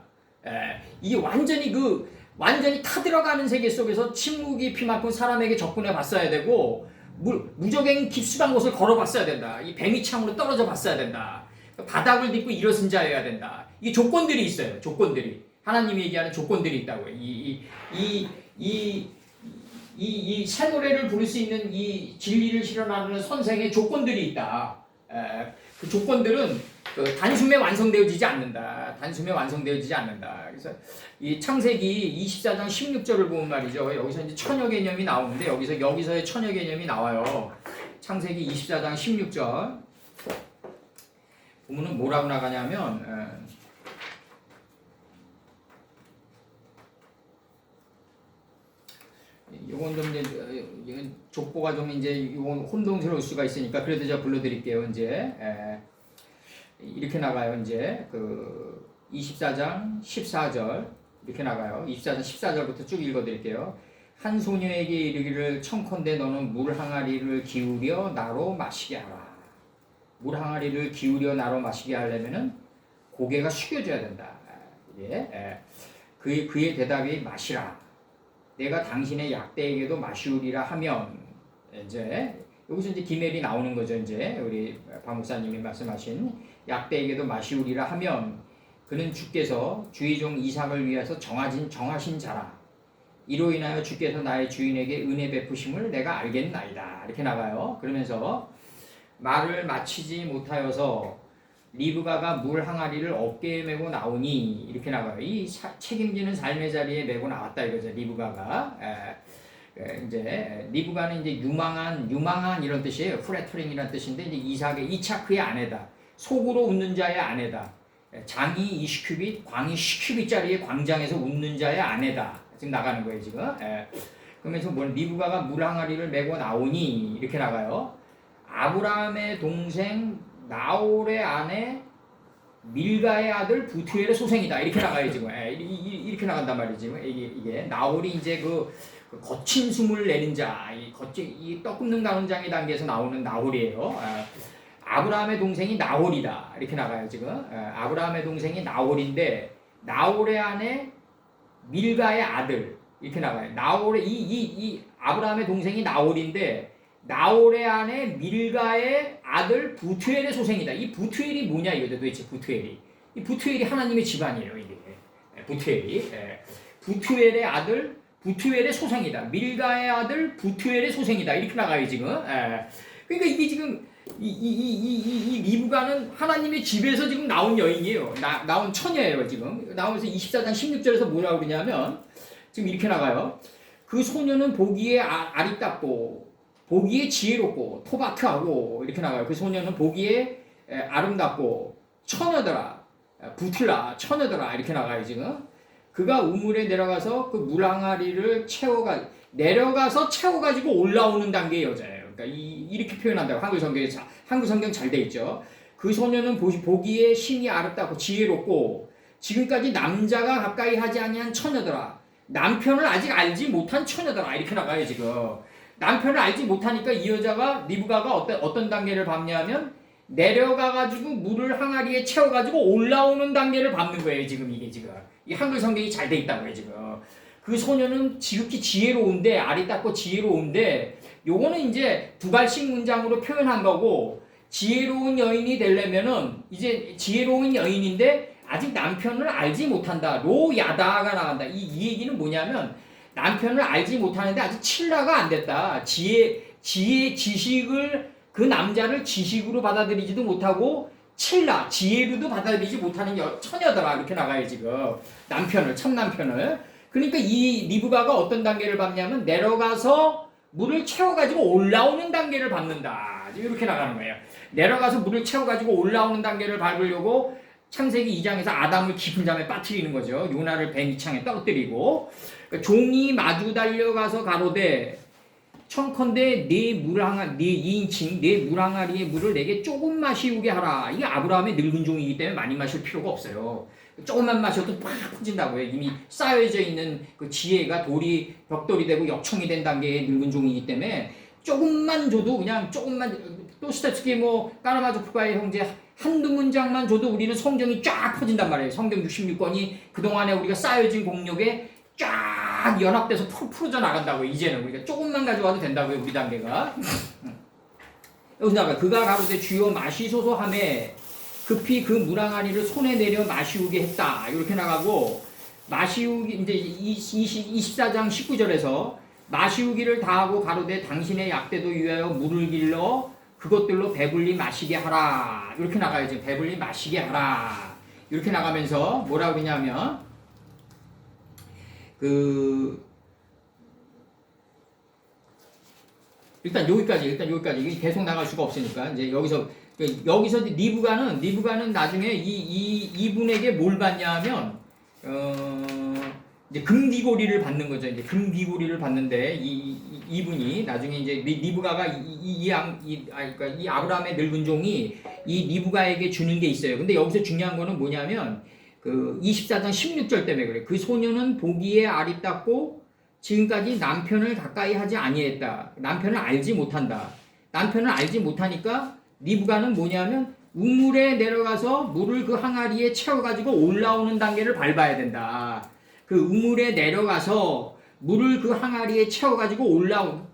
Speaker 1: 이게 완전히 타들어가는 세계 속에서 침묵이 깊이 만큼 사람에게 접근해 봤어야 되고 무적행 깊숙한 곳을 걸어봤어야 된다. 이 뱀이 창으로 떨어져 봤어야 된다. 바닥을 딛고 일어선 자여야 된다. 이게 조건들이 있어요. 조건들이 하나님이 얘기하는 조건들이 있다고요. 이 새 노래를 부를 수 있는 이 진리를 실현하는 선생의 조건들이 있다. 그 조건들은 단숨에 완성되어지지 않는다. 단숨에 완성되어지지 않는다. 그래서 이 창세기 24장 16절을 보면 말이죠. 여기서 이제 처녀 개념이 나오는데 여기서의 처녀 개념이 나와요. 창세기 24장 16절 보면은 뭐라고 나가냐면 이건 좀 이제 족보가 좀 이제 이건 혼동스러울 수가 있으니까 그래도 제가 불러드릴게요. 이제 이렇게 나가요. 이제 그 24장 14절 이렇게 나가요. 24장 14절부터 쭉 읽어드릴게요. 한 소녀에게 이르기를 청컨대 너는 물 항아리를 기울여 나로 마시게 하라. 물 항아리를 기울여 나로 마시게 하려면은 고개가 숙여져야 된다. 그의 대답이 마시라. 내가 당신의 약대에게도 마시우리라 하면 이제 여기서 이제 기멜이 나오는 거죠. 이제 우리 박 목사님이 말씀하신 약대에게도 마시우리라 하면 그는 주께서 주의 종 이삭을 위해서 정하신 자라. 이로 인하여 주께서 나의 주인에게 은혜 베푸심을 내가 알겠나이다. 이렇게 나가요. 그러면서 말을 마치지 못하여서 리브가가 물 항아리를 어깨에 메고 나오니 이렇게 나가요. 이 책임지는 삶의 자리에 메고 나왔다 이거죠. 리브가가 이제 리브가는 이제 유망한 이런 뜻이에요. 플래터링이라는 뜻인데 이제 이삭의 이차크의 아내다. 속으로 웃는 자의 아내다. 장이 20큐빗, 광이 10큐빗짜리의 광장에서 웃는 자의 아내다. 지금 나가는 거예요 지금. 그러면서 리브가가 물 항아리를 메고 나오니 이렇게 나가요. 아브라함의 동생 나홀의 아내 밀가의 아들 부투엘의 소생이다. 이렇게 나가요 지금. 이렇게 나간단 말이지. 이게 나홀이 이제 그 거친 숨을 내는 자, 이 떡 굽는 가운장의 단계에서 나오는 나홀이에요. 아브라함의 동생이 나홀이다. 이렇게 나가요 지금. 아브라함의 동생이 나홀인데 나홀의 아내 밀가의 아들 이렇게 나가요. 나홀의 이 아브라함의 동생이 나홀인데 나홀의 아내 밀가의 아들 부투엘의 소생이다. 이 부투엘이 뭐냐 이거죠 도대체 부투엘이. 이 부투엘이 하나님의 집안이에요 이게. 부투엘이. 부투엘의 아들 부투엘의 소생이다. 밀가의 아들 부투엘의 소생이다. 이렇게 나가요 지금. 그러니까 이게 지금 이 리브가는 하나님의 집에서 지금 나온 여인이에요. 나온 처녀예요 지금. 나오면서 24장 16절에서 뭐라고 그러냐면 지금 이렇게 나가요. 그 소녀는 보기에 아리답고 보기에 지혜롭고 토바크하고 이렇게 나가요. 그 소녀는 보기에 아름답고 처녀더라. 부틀라 처녀더라. 이렇게 나가요 지금. 그가 우물에 내려가서 그 물항아리를 내려가서 채워가지고 올라오는 단계의 여자예요. 그러니까 이렇게 표현한다고 한글 성경 잘 돼 있죠. 그 소녀는 보기에 심히 아름답고 지혜롭고 지금까지 남자가 가까이 하지 아니한 처녀더라. 남편을 아직 알지 못한 처녀더라. 이렇게 나가요 지금. 남편을 알지 못하니까 이 여자가 리브가가 어떤 단계를 밟냐면 내려가가지고 물을 항아리에 채워가지고 올라오는 단계를 밟는 거예요 지금. 이게 지금 이 한글 성경이 잘 돼 있다고요 지금. 그 소녀는 지극히 지혜로운데 아리답고 지혜로운데 요거는 이제 두 갈씩 문장으로 표현한 거고 지혜로운 여인이 되려면은 이제 지혜로운 여인인데 아직 남편을 알지 못한다. 로야다가 나간다. 이 얘기는 뭐냐면 남편을 알지 못하는데 아직 칠라가 안 됐다. 지식을 그 남자를 지식으로 받아들이지도 못하고 지혜로도 받아들이지 못하는 처녀더라. 이렇게 나가요 지금. 참 남편을. 그러니까 이 리브가가 어떤 단계를 밟냐면 내려가서 물을 채워가지고 올라오는 단계를 밟는다. 이렇게 나가는 거예요. 내려가서 물을 채워가지고 올라오는 단계를 밟으려고 창세기 2장에서 아담을 깊은 잠에 빠뜨리는 거죠. 요나를 배 밑창에 떨어뜨리고 그러니까 종이 마주 달려가서 가로되 청컨대 네 물항아리의 물을 내게 조금 마시우게 하라. 이게 아브라함의 늙은 종이기 때문에 많이 마실 필요가 없어요. 조금만 마셔도 팍 퍼진다고요. 이미 쌓여져 있는 그 지혜가 벽돌이 되고 역청이 된 단계의 늙은 종이기 때문에 조금만 줘도 그냥 조금만 도스토옙스키 까라마조프가의 형제 한두 문장만 줘도 우리는 성경이 쫙 퍼진단 말이에요. 성경 66권이 그동안에 우리가 쌓여진 공력에 쫙 연합돼서 풀어져 나간다고요. 이제는 우리가 조금만 가져와도 된다고요. 우리 단계가. 여기서 나가 그가 가로되 주여 마시소서 하매 급히 그 물항아리를 손에 내려 마시우게 했다. 이렇게 나가고 마시우기 이제 24장 19절에서 마시우기를 다하고 가로되 당신의 약대도 위하여 물을 길러 그것들로 배불리 마시게 하라. 이렇게 나가요. 지금 배불리 마시게 하라. 이렇게 나가면서 뭐라고 했냐면 일단 여기까지 계속 나갈 수가 없으니까 이제 여기서 리브가는 나중에 이분에게 뭘 받냐면 이제 금귀고리를 받는 거죠. 이제 금귀고리를 받는데 이분이 나중에 이제 리브가가 이 아브라함의 늙은 종이 이 리브가에게 주는 게 있어요. 근데 여기서 중요한 거는 뭐냐면 그 24장 16절 때문에 그래. 그 소녀는 보기에 아리답고 지금까지 남편을 가까이 하지 아니했다. 남편을 알지 못한다. 남편을 알지 못하니까 리브가는 뭐냐면 우물에 내려가서 물을 그 항아리에 채워가지고 올라오는 단계를 밟아야 된다. 그 우물에 내려가서 물을 그 항아리에 채워가지고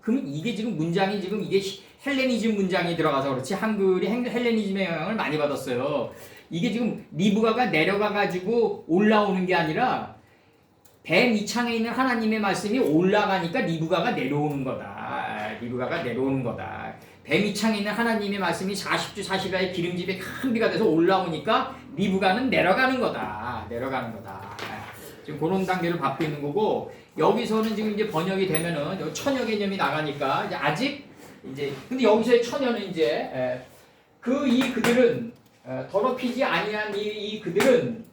Speaker 1: 그럼 이게 지금 문장이 지금 이게 헬레니즘 문장이 들어가서 그렇지 한글이 헬레니즘의 영향을 많이 받았어요. 이게 지금 리브가가 내려가가지고 올라오는 게 아니라 배 밑창에 있는 하나님의 말씀이 올라가니까 리브가가 내려오는 거다. 배 밑창에 있는 하나님의 말씀이 40주 40야의 기름집에 큰 비가 돼서 올라오니까 리브가는 내려가는 거다. 지금 그런 단계를 밟고 있는 거고 여기서는 지금 이제 번역이 되면은 처녀 개념이 나가니까 이제 아직 이제 근데 여기서의 처녀는 이제 그들은 더럽히지 아니한 그들은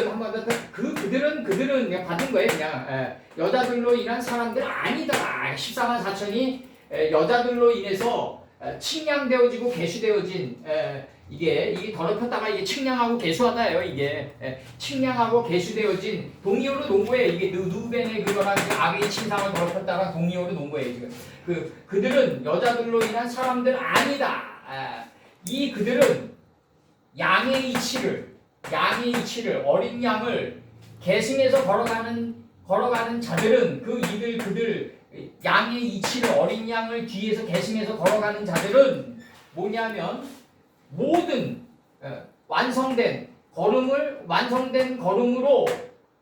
Speaker 1: 한마디로 그들은 그냥 받은 거예요. 그냥 여자들로 인한 사람들 아니더라. 14만 4천이 여자들로 인해서 측량되어지고 개수되어진 이게 더럽혔다가 이게 측량하고 개수하다예요. 이게 측량하고 개수되어진 동의어로 놓은 거예요. 이게 누벤의 그거랑 그 악의 침상을 더럽혔다가 동의어로 놓은 거예요. 지금 그들은 여자들로 인한 사람들 아니다. 이 그들은 양의 이치를 어린 양을 계승해서 걸어가는 자들은 그들 양의 이치를 어린 양을 뒤에서 계승해서 걸어가는 자들은 뭐냐면 모든 완성된 걸음으로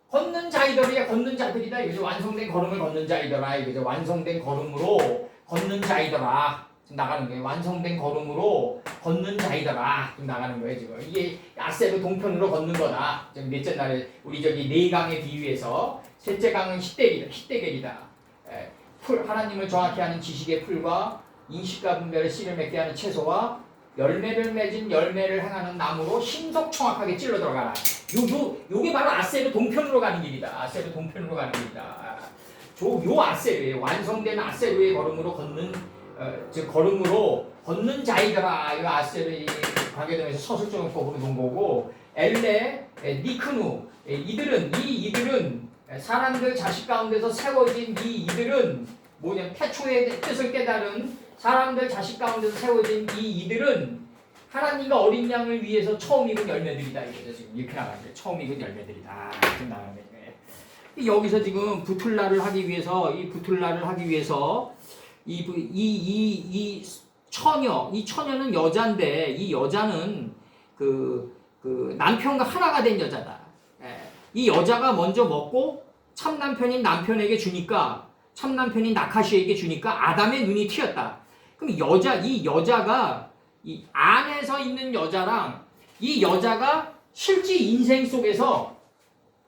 Speaker 1: 걷는 자이더라. 걷는 자들이다. 이거죠. 완성된 걸음을 걷는 자이더라. 이거죠. 완성된 걸음으로 걷는 자이더라. 지금 나가는 거예요. 완성된 걸음으로 걷는 자이더라. 지금 나가는 거예요. 지금 이게 아세르 동편으로 걷는 거다. 지금 넷째 날에 우리 저기 네 강에 비유해서 셋째 강은 히데겔이다. 하나님을 정확히 아는 지식의 풀과 인식과 분별의 씨를 맺게 하는 채소와 열매를 맺은 열매를 행하는 나무로 신속청확하게 찔러 들어가라. 요게 바로 아세르 동편으로 가는 길이다. 아세르 동편으로 가는 길이다. 요 아세르예요. 완성된 아세르의 걸음으로 걷는 자이더라. 이 아세르 관계되면서 서술적법으로 놓은 거고 엘레 니크누 이들은 사람들 자식 가운데서 세워진 이들은 뭐냐 태초의 뜻을 깨달은 사람들 자식 가운데서 세워진 이들은 하나님과 어린 양을 위해서 처음 익은 열매들이다. 이거죠. 지금 이렇게 나가는 거예요. 처음 익은 열매들이다. 이렇게 나가는 거예요. 여기서 지금 부툴라를 하기 위해서 이 처녀는 여자인데 이 여자는 그 남편과 하나가 된 여자다. 이 여자가 먼저 먹고 참 남편인 남편에게 주니까 참 남편인 나카시에게 주니까 아담의 눈이 튀었다. 그럼 이 여자가 이 안에서 있는 여자랑 이 여자가 실제 인생 속에서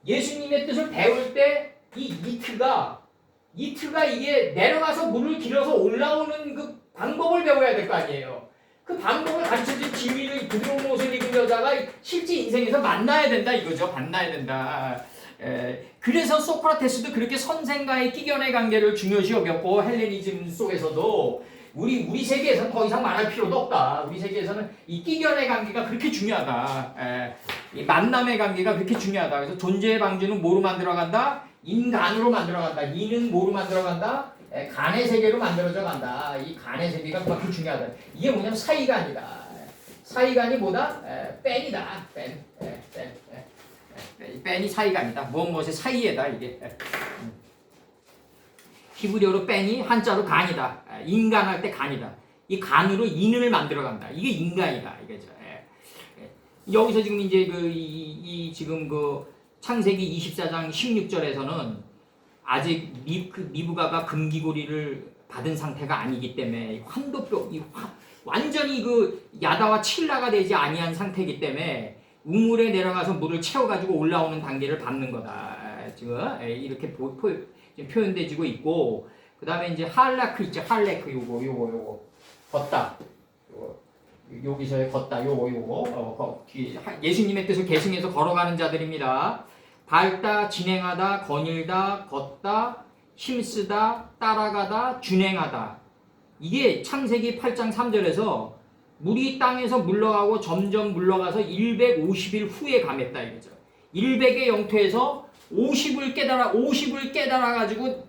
Speaker 1: 예수님의 뜻을 배울 때 이 이트가 이게 내려가서 물을 길어서 올라오는 그 방법을 배워야 될 거 아니에요. 그 방법을 가르쳐준 지위를 부드러운 옷을 입은 여자가 실제 인생에서 만나야 된다 이거죠. 만나야 된다. 그래서 소크라테스도 그렇게 선생과의 끼견의 관계를 중요시 여겼고 헬레니즘 속에서도 우리 세계에서는 더 이상 말할 필요도 없다. 우리 세계에서는 이 끼견의 관계가 그렇게 중요하다. 이 만남의 관계가 그렇게 중요하다. 그래서 존재의 방주는 뭐로 만들어간다? 인간으로 만들어간다. 이는 뭐로 만들어간다? 간의 세계로 만들어져 간다. 이 간의 세계가 그만큼 중요하다. 이게 뭐냐면 사이간이다. 사이간이 뭐다? 뺀이다. 뺀이 사이간이다. 무엇의 사이에다 이게. 히브리어로 뺀이 한자로 간이다. 인간할 때 간이다. 이 간으로 인을 만들어간다. 이게 인간이다. 이거죠. 여기서 지금 이제 지금 창세기 24장 16절에서는 아직 리브가가 금기고리를 받은 상태가 아니기 때문에 완전히 야다와 칠라가 되지 아니한 상태이기 때문에 우물에 내려가서 물을 채워가지고 올라오는 단계를 밟는 거다. 지금 이렇게 표현되지고 있고, 그 다음에 이제 할라크 있죠. 할레크 요거 걷다. 여기서의 걷다 요거 예수님의 뜻을 계승해서 걸어가는 자들입니다. 밟다, 진행하다, 거닐다, 걷다, 힘쓰다, 따라가다, 준행하다. 이게 창세기 8장 3절에서 물이 땅에서 물러가고 점점 물러가서 150일 후에 감했다 이거죠. 100의 영토에서 50을 깨달아 가지고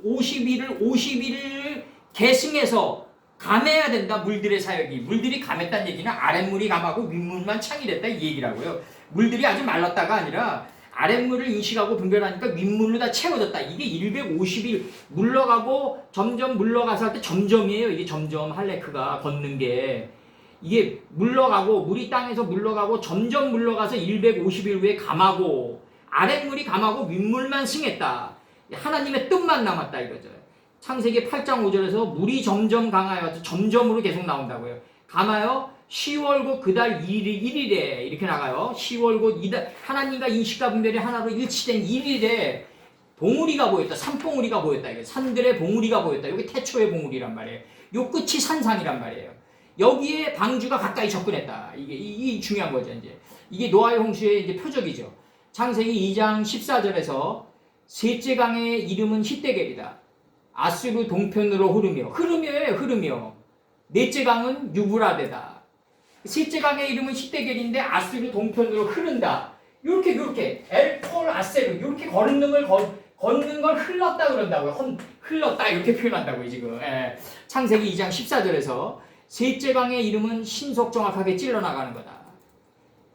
Speaker 1: 50일을 계승해서 감해야 된다. 물들의 사역이. 물들이 감했다는 얘기는 아랫물이 감하고 윗물만 창이됐다 이 얘기라고요. 물들이 아주 말랐다가 아니라 아랫물을 인식하고 분별하니까 윗물로 다 채워졌다. 이게 150일 물러가고 점점 물러가서 할 때 점점이에요. 이게 점점 할레크가 걷는 게. 이게 물이 땅에서 물러가고 점점 물러가서 150일 후에 감하고 아랫물이 감하고 윗물만 승했다. 하나님의 뜻만 남았다 이거죠. 창세기 8장 5절에서 물이 점점 강하여 점점으로 계속 나온다고요. 감하여 10월 곧 그달 1일에 이렇게 나가요. 10월 곧 이달 하나님과 인식과 분별이 하나로 일치된 1일에 봉우리가 보였다. 산봉우리가 보였다. 이게 산들의 봉우리가 보였다. 여기 태초의 봉우리란 말이에요. 요 끝이 산상이란 말이에요. 여기에 방주가 가까이 접근했다. 이게 중요한 거죠. 이제 이게 노아의 홍수의 이제 표적이죠. 창세기 2장 14절에서 셋째 강의 이름은 히데겔이다. 아수르 동편으로 흐르며예요. 흐르며. 넷째 강은 유브라데다. 셋째 강의 이름은 히데겔인데 아수르 동편으로 흐른다. 요렇게 엘폴 아세르 이렇게 걷는 걸 흘렀다 그런다고요. 흘렀다 이렇게 표현한다고요 지금. 예. 창세기 2장 14절에서 셋째 강의 이름은 신속 정확하게 찔러나가는 거다.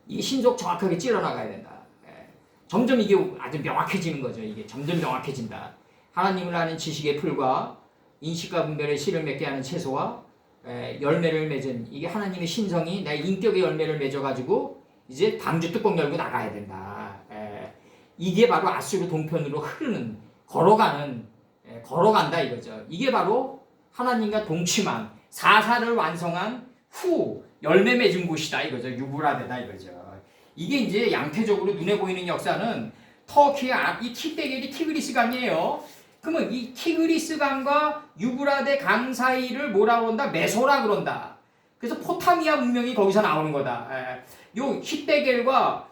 Speaker 1: 이 신속 정확하게 찔러나가야 된다. 예. 점점 이게 아주 명확해지는 거죠. 이게 점점 명확해진다. 하나님을 아는 지식의 풀과 인식과 분별의 씨를 맺게 하는 채소와 열매를 맺은 이게 하나님의 신성이 내 인격의 열매를 맺어가지고 이제 방주 뚜껑 열고 나가야 된다. 이게 바로 아수르 동편으로 흐르는 걸어간다 이거죠. 이게 바로 하나님과 동침한 사사를 완성한 후 열매 맺은 곳이다 이거죠. 유브라데다 이거죠. 이게 이제 양태적으로 눈에 보이는 역사는 터키의 이 히데겔이 티그리스 강이에요. 그러면 이 티그리스 강과 유브라데 강 사이를 뭐라고 한다? 메소라 그런다. 그래서 포타미아 문명이 거기서 나오는 거다. 요 히데겔과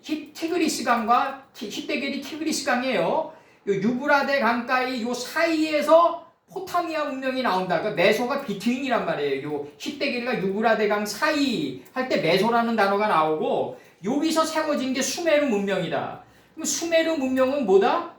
Speaker 1: 티그리스 강과 히데겔이 티그리스 강이에요. 요 유브라데 강가의 요 사이에서 포타미아 문명이 나온다. 그러니까 메소가 비트윈이란 말이에요. 요 히데겔과 유브라데 강 사이 할 때 메소라는 단어가 나오고 여기서 세워진 게 수메르 문명이다. 그럼 수메르 문명은 뭐다?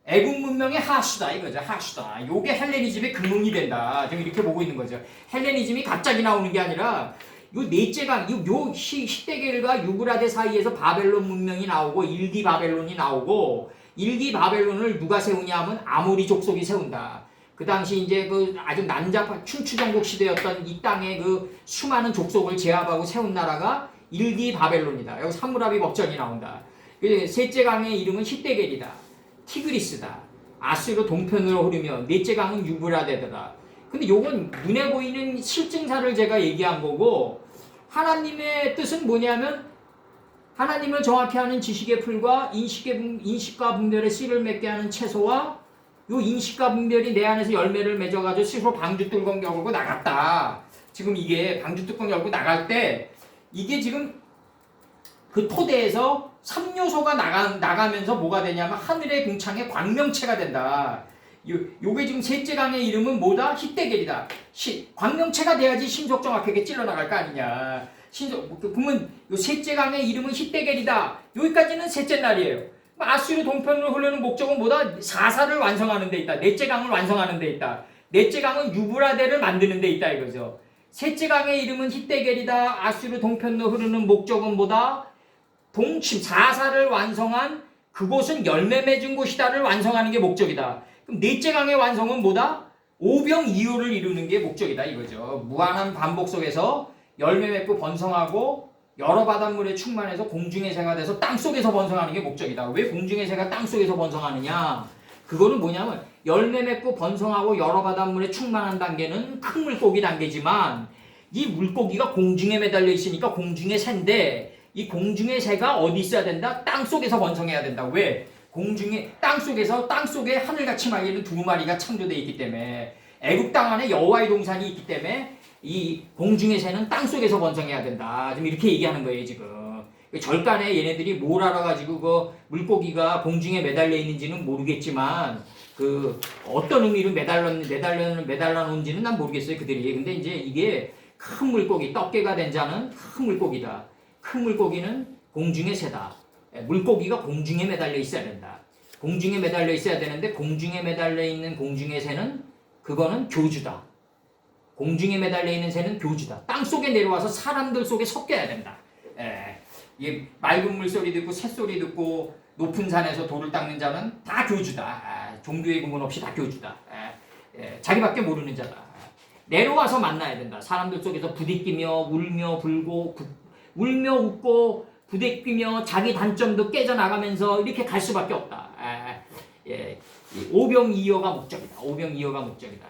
Speaker 1: 애국 문명의 하수다 이거죠. 하수다. 요게 헬레니즘의 근원이 된다. 지금 이렇게 보고 있는 거죠. 헬레니즘이 갑자기 나오는 게 아니라 요 넷째 강, 요 히데겔과 유브라데 사이에서 바벨론 문명이 나오고 일기 바벨론이 나오고 일기 바벨론을 누가 세우냐 하면 아모리 족속이 세운다. 그 당시 이제 그 아주 난잡한 춘추전국 시대였던 이 땅의 그 수많은 족속을 제압하고 세운 나라가 일기 바벨론이다. 여기 삼무라비 법전이 나온다. 셋째 강의 이름은 히데겔이다. 티그리스다. 아수르 동편으로 흐르며 넷째 강은 유브라데다. 근데 요건 눈에 보이는 실증사를 제가 얘기한 거고 하나님의 뜻은 뭐냐면 하나님을 정확히 아는 지식의 풀과 인식과 분별의 씨를 맺게 하는 채소와 요 인식과 분별이 내 안에서 열매를 맺어가지고 스스로 방주 뚜껑 열고 나갔다. 지금 이게 방주 뚜껑 열고 나갈 때 이게 지금 그 토대에서 3요소가 나가면서 뭐가 되냐면 하늘의 궁창의 광명체가 된다. 요게 지금 셋째 강의 이름은 뭐다? 히데겔이다. 광명체가 돼야지 신속 정확하게 찔러나갈 거 아니냐. 보면 요 셋째 강의 이름은 히데겔이다. 여기까지는 셋째 날이에요. 아수르 동편으로 흐르는 목적은 뭐다? 사사를 완성하는 데 있다. 넷째 강을 완성하는 데 있다. 넷째 강은 유브라데를 만드는 데 있다 이거죠. 셋째 강의 이름은 히데겔이다. 아수르 동편으로 흐르는 목적은 뭐다? 동침, 사사를 완성한 그곳은 열매 맺은 곳이다를 완성하는 게 목적이다. 그럼 넷째 강의 완성은 뭐다? 오병이어를 이루는 게 목적이다 이거죠. 무한한 반복 속에서 열매 맺고 번성하고 여러 바닷물에 충만해서 공중의 새가 돼서 땅속에서 번성하는 게 목적이다. 왜 공중의 새가 땅속에서 번성하느냐? 그거는 뭐냐면 열매 맺고 번성하고 여러 바닷물에 충만한 단계는 큰 물고기 단계지만 이 물고기가 공중에 매달려 있으니까 공중의 새인데 이 공중의 새가 어디 있어야 된다? 땅속에서 번성해야 된다. 왜? 땅속에 하늘같이 말리는 두 마리가 창조되어 있기 때문에 애국 땅 안에 여호와의 동산이 있기 때문에 이 공중의 새는 땅속에서 번성해야 된다. 지금 이렇게 얘기하는 거예요, 지금. 절간에 얘네들이 뭘 알아가지고 그 물고기가 공중에 매달려 있는지는 모르겠지만 그 어떤 의미로 매달려 놓은지는 난 모르겠어요, 그들이. 근데 이제 이게 큰 물고기, 떡개가 된 자는 큰 물고기다. 큰 물고기는 공중의 새다. 물고기가 공중에 매달려 있어야 된다. 공중에 매달려 있어야 되는데 공중에 매달려 있는 공중의 새는 그거는 교주다. 공중에 매달려 있는 새는 교주다. 땅속에 내려와서 사람들 속에 섞여야 된다. 이게 맑은 물소리 듣고 새소리 듣고 높은 산에서 돌을 닦는 자는 다 교주다. 종교의 구분 없이 다 교주다. 자기밖에 모르는 자다. 내려와서 만나야 된다. 사람들 속에서 부딪히며 울며 웃고 부대끼며 자기 단점도 깨져나가면서 이렇게 갈 수밖에 없다. 오병이어가 목적이다. 오병이어가 목적이다.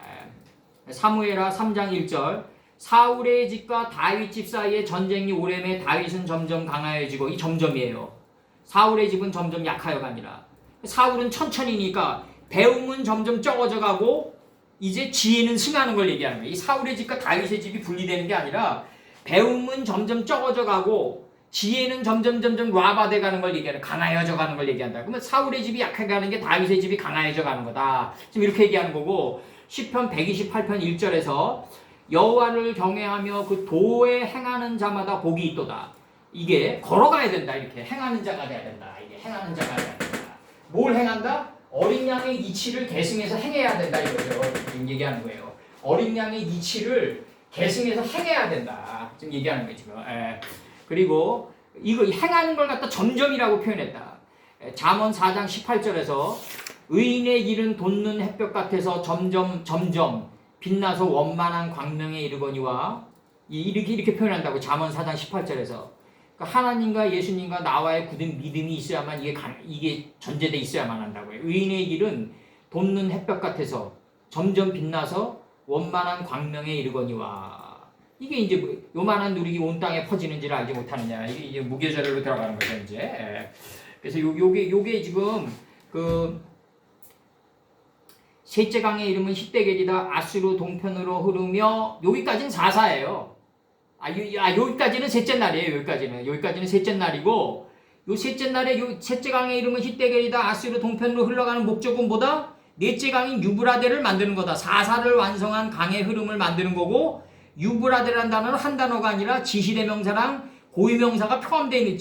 Speaker 1: 사무엘하 3장 1절 사울의 집과 다윗 집 사이에 전쟁이 오래매 다윗은 점점 강하여지고 이 점점이에요. 사울의 집은 점점 약하여갑니다. 사울은 천천히니까 배움은 점점 적어져 가고 이제 지혜는 승하는 걸 얘기하는 거예요. 이 사울의 집과 다윗의 집이 분리되는 게 아니라 배움은 점점 적어져 가고 지혜는 점점 라바돼 가는 걸 얘기하는, 강하여져 가는 걸 얘기한다. 그러면 사울의 집이 약해 가는 게 다윗의 집이 강하여져 가는 거다. 지금 이렇게 얘기하는 거고 시편 128편 1절에서 여호와를 경외하며 그 도에 행하는 자마다 복이 있도다. 이게 걸어가야 된다. 이렇게 행하는 자가 돼야 된다. 이게 행하는 자가 돼야 된다. 뭘 행한다? 어린 양의 이치를 계승해서 행해야 된다 이거죠. 지금 얘기하는 거예요. 어린 양의 이치를 계승해서 행해야 된다. 지금 얘기하는 거예요. 지금. 그리고 이거 행하는 걸 갖다 점점이라고 표현했다. 잠언 4장 18절에서 의인의 길은 돋는 햇볕 같아서 점점 빛나서 원만한 광명에 이르거니와 이렇게 표현한다고. 잠언 4장 18절에서 그러니까 하나님과 예수님과 나와의 굳은 믿음이 있어야만 이게 전제돼 있어야만 한다고요. 의인의 길은 돋는 햇볕 같아서 점점 빛나서 원만한 광명에 이르거니와. 이게 이제 요만한 누룩이 온 땅에 퍼지는지를 알지 못하느냐. 이게 이제 무교절로 들어가는 거죠 이제. 그래서 요게 지금 그 셋째 강의 이름은 히데겔이다. 아수르 동편으로 흐르며 여기까지는 4사예요. 여기까지는 셋째 날이에요. 여기까지는 셋째 날이고, 요 셋째 날에 요 셋째 강의 이름은 히데겔이다. 아수르 동편으로 흘러가는 목적은 뭐다? 넷째 강인 유브라데를 만드는 거다. 4사를 완성한 강의 흐름을 만드는 거고, 유브라데라는 단어는 한 단어가 아니라 지시대명사랑 고유명사가 포함되어 있는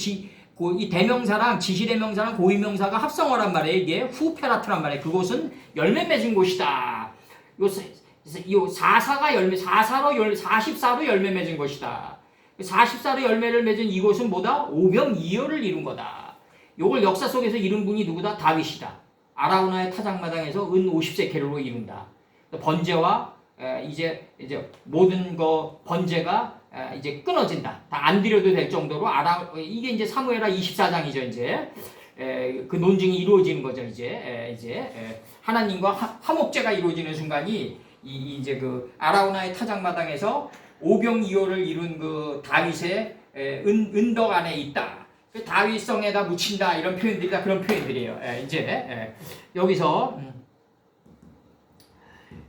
Speaker 1: 이 대명사랑 지시대명사랑 고유명사가 합성어란 말이에요. 이게 후페라트란 말이에요. 그곳은 열매 맺은 곳이다. 요 44로 열매 맺은 것이다. 44로 열매를 맺은 이곳은 뭐다? 오병이어를 이룬 거다. 요걸 역사 속에서 이룬 분이 누구다? 다윗이다. 아라우나의 타작마당에서 은 50세켈로 이룬다. 번제와 이제 모든 거 번제가 이제 끊어진다. 다 안 드려도 될 정도로 이게 이제 사무엘하 24장이죠. 이제 그 논증이 이루어지는 거죠. 이제 하나님과 화목제가 이루어지는 순간이 이제 그 아라우나의 타작마당에서 오병이어를 이룬 그 다윗의 은덕 안에 있다. 그 다윗성에다 묻힌다. 이런 표현들이 다 그런 표현들이에요. 이제 여기서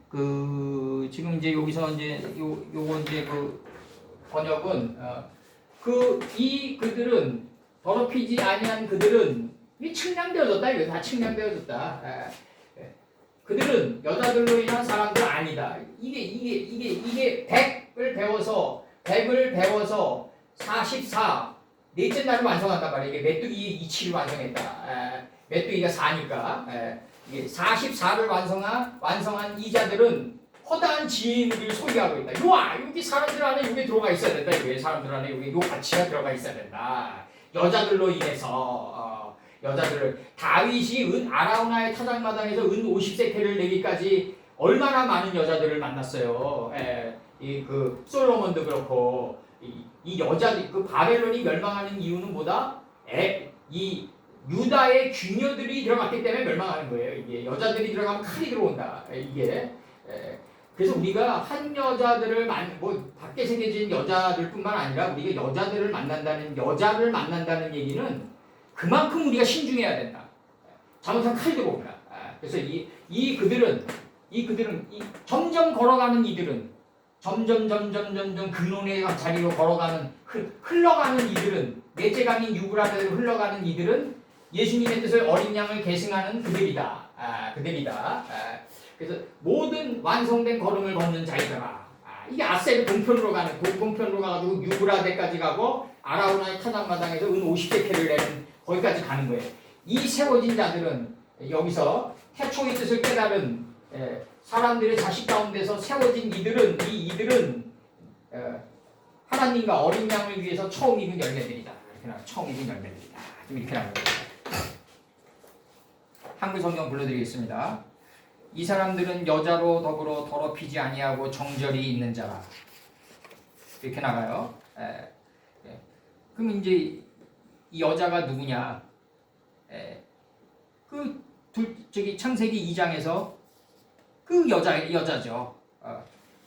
Speaker 1: 그 지금 이제 여기서 이제 요거 이제 그 번역은 그들은 더럽히지 아니한 그들은 이 측량되어졌다. 이거 다 측량되어졌다. 그들은 여자들로 인한 사람들 아니다. 이게 100을 배워서 44 넷째 날을 완성한단 말이에요. 이게 메뚜기의 이치를 완성했다. 메뚜기가 4니까 이게 44를 완성한 이자들은 허다한 지혜를 소유하고 있다. 여기 사람들 안에 이게 들어가 있어야 된다. 이게 사람들 안에 요 가치가 들어가 있어야 된다. 여자들로 인해서 여자들을 다윗이 아라우나의 타작마당에서 은 50세켈을 내기까지 얼마나 많은 여자들을 만났어요. 그 솔로몬도 그렇고 이 여자들 그 바벨론이 멸망하는 이유는 뭐다? 이 유다의 귀녀들이 들어갔기 때문에 멸망하는 거예요. 이게 여자들이 들어가면 칼이 들어온다. 이게 그래서 우리가 한 여자들을 밖에 새겨진 여자들뿐만 아니라 우리가 여자를 만난다는 얘기는 그만큼 우리가 신중해야 된다. 잘못하면 칼 들어온다. 그래서 이 그들은 점점 걸어가는 이들은 점점 근원의 자리로 흘러가는 이들은 넷째 강인 유브라데로 흘러가는 이들은 예수님의 뜻을 어린 양을 계승하는 그들이다. 그래서 모든 완성된 걸음을 걷는 자이더라. 이게 아셀 동편으로 가가지고 유브라데까지 가고 아라우나의 타작마당에서 은 50세켈을 내는 거기까지 가는 거예요. 이 세워진 자들은 여기서 태초의 뜻을 깨달은 사람들의 자식 가운데서 세워진 이들은 하나님과 어린 양을 위해서 처음 익은 열매들이다. 이렇게 나와요. 한글 성경 불러드리겠습니다. 이 사람들은 여자로 더불어 더럽히지 아니하고 정절이 있는 자라. 이렇게 나가요. 그럼 이제 이 여자가 누구냐? 창세기 2장에서 그 여자죠.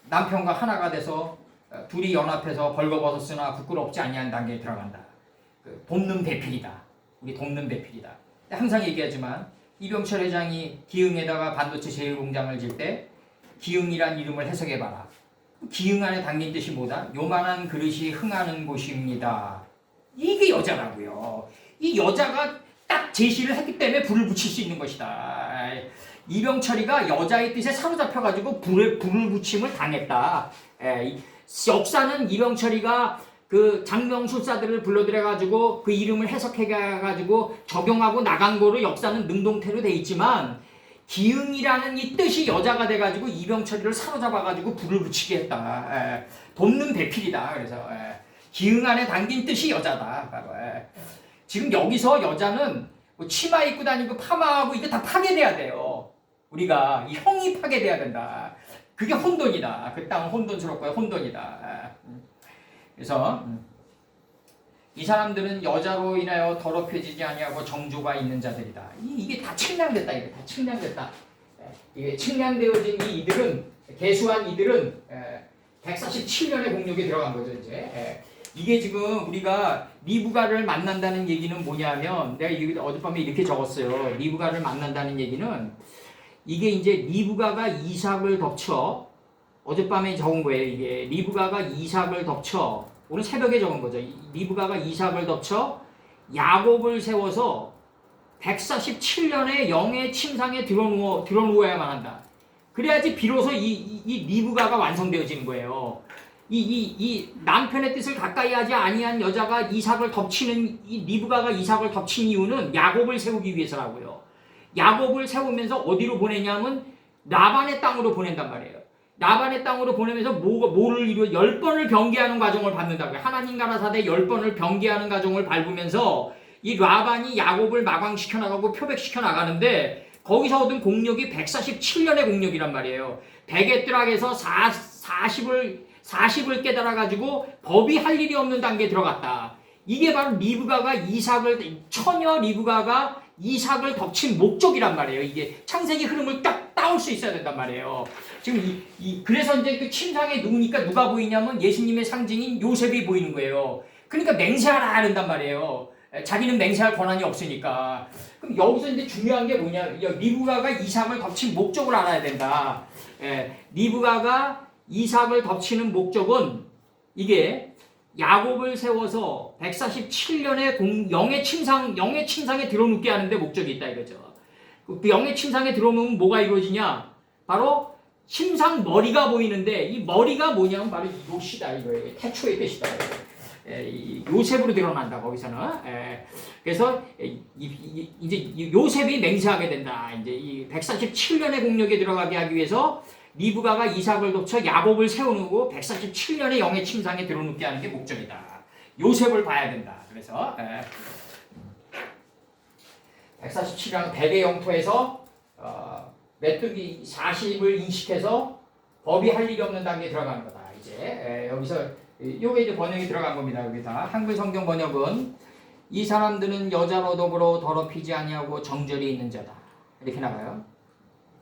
Speaker 1: 남편과 하나가 돼서 둘이 연합해서 벌거벗었으나 부끄럽지 아니한 단계에 들어간다. 돕는 배필이다. 우리 돕는 배필이다. 항상 얘기하지만 이병철 회장이 기흥에다가 반도체 제휴 공장을 질 때 기흥이란 이름을 해석해봐라. 기흥 안에 담긴 뜻이 뭐다? 요만한 그릇이 흥하는 곳입니다. 이게 여자라고요. 이 여자가 딱 제시를 했기 때문에 불을 붙일 수 있는 것이다. 이병철이가 여자의 뜻에 사로잡혀가지고 불을 붙임을 당했다. 역사는 이병철이가 그 장명술사들을 불러들여가지고 그 이름을 해석해가지고 적용하고 나간 거로 역사는 능동태로 돼 있지만 기흥이라는 이 뜻이 여자가 돼가지고 이병철이를 사로잡아가지고 불을 붙이게 했다. 돕는 배필이다. 그래서 기흥 안에 담긴 뜻이 여자다. 바로. 지금 여기서 여자는 뭐 치마 입고 다니고 파마하고 이게 다 파괴돼야 돼요. 우리가 이 형이 파괴돼야 된다. 그게 혼돈이다. 그 땅은 혼돈스럽고요. 혼돈이다. 그래서 이 사람들은 여자로 인하여 더럽혀지지 아니하고 정조가 있는 자들이다. 이게 다 측량됐다. 이게 다 측량됐다. 이게 측량되어진 이들은 개수한 이들은 147년의 공력이 들어간 거죠. 이제 이게 지금 우리가 리브가를 만난다는 얘기는 뭐냐면 내가 어젯밤에 이렇게 적었어요. 리브가를 만난다는 얘기는 이게 이제 리브가가 이삭을 덮쳐 어젯밤에 적은 거예요. 이게 리브가가 이삭을 덮쳐 오늘 새벽에 적은 거죠. 리브가가 이삭을 덮쳐 야곱을 세워서 147년의 영의 침상에 들어누워야만 한다. 그래야지 비로소 이 리브가가 완성되어지는 거예요. 이 남편의 뜻을 가까이 하지 아니한 여자가 이삭을 덮치는 이 리브가가 이삭을 덮친 이유는 야곱을 세우기 위해서라고요. 야곱을 세우면서 어디로 보내냐면 라반의 땅으로 보낸단 말이에요. 라반의 땅으로 보내면서 뭐를 이루어 10번을 병기하는 과정을 밟는다고요. 하나님 가라사대 10번을 병기하는 과정을 밟으면서 이 라반이 야곱을 마광시켜 나가고 표백시켜 나가는데 거기서 얻은 공력이 147년의 공력이란 말이에요. 베게트락에서 40을 깨달아가지고 법이 할 일이 없는 단계에 들어갔다. 이게 바로 리브가가 처녀 리브가가 이삭을 덮친 목적이란 말이에요. 이게 창세기 흐름을 딱 따올 수 있어야 된단 말이에요. 지금 그래서 이제 그 침상에 누우니까 누가 보이냐면 예수님의 상징인 요셉이 보이는 거예요. 그러니까 맹세하라 이런단 말이에요. 자기는 맹세할 권한이 없으니까. 그럼 여기서 이제 중요한 게 뭐냐? 리브가가 이삭을 덮친 목적을 알아야 된다. 리브가가 이삭을 덮치는 목적은 이게 야곱을 세워서 147년의 영의 침상에 들어눕게 하는데 목적이 있다 이거죠. 그 영의 침상에 들어놓으면 뭐가 이루어지냐? 바로 침상 머리가 보이는데 이 머리가 뭐냐면 바로 요시다 이거예요. 태초의 뜻이다. 요셉으로 드러난다 거기서는. 그래서 이제 요셉이 맹세하게 된다. 이제 이 147년의 공력에 들어가게 하기 위해서 리브가가 이삭을 덮쳐 야곱을 세우고 147년의 영의 침상에 들어눕게 하는 게 목적이다. 요셉을 봐야 된다. 그래서 147년 백의 영토에서 메뚜기 40을 인식해서 법이 할 일이 없는 단계에 들어가는 거다. 이제 여기서 요게 이제 번역이 들어간 겁니다. 여기다 한글 성경 번역은 이 사람들은 여자로 더불어 더럽히지 아니하고 정절이 있는 자다. 이렇게 나가요.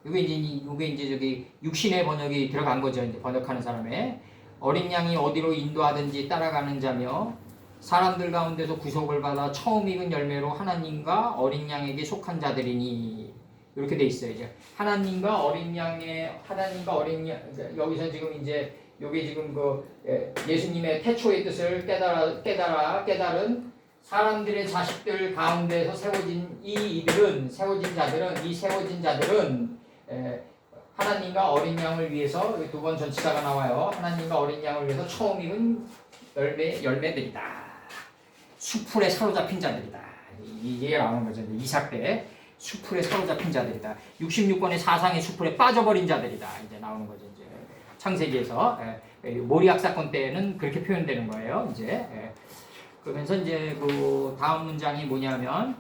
Speaker 1: 이게 이제 저기 육신의 번역이 들어간 거죠. 이제 번역하는 사람의 어린 양이 어디로 인도하든지 따라가는 자며 사람들 가운데서 구속을 받아 처음 익은 열매로 하나님과 어린 양에게 속한 자들이니 이렇게 돼 있어요. 이제 하나님과 어린 양 여기서 지금 이제 요게 지금 예수님의 태초의 뜻을 깨달은 사람들의 자식들 가운데서 세워진 자들은 하나님과 어린 양을 위해서 두 번 전치사가 나와요. 하나님과 어린 양을 위해서 처음 익은 열매들이다. 수풀에 사로잡힌 자들이다. 이게 나오는 거죠. 이삭 때 수풀에 사로잡힌 자들이다. 66권의 사상의 수풀에 빠져버린 자들이다. 이제 나오는 거죠. 이제 창세기에서 모리악 사건 때는 그렇게 표현되는 거예요. 이제 그러면서 이제 그 다음 문장이 뭐냐면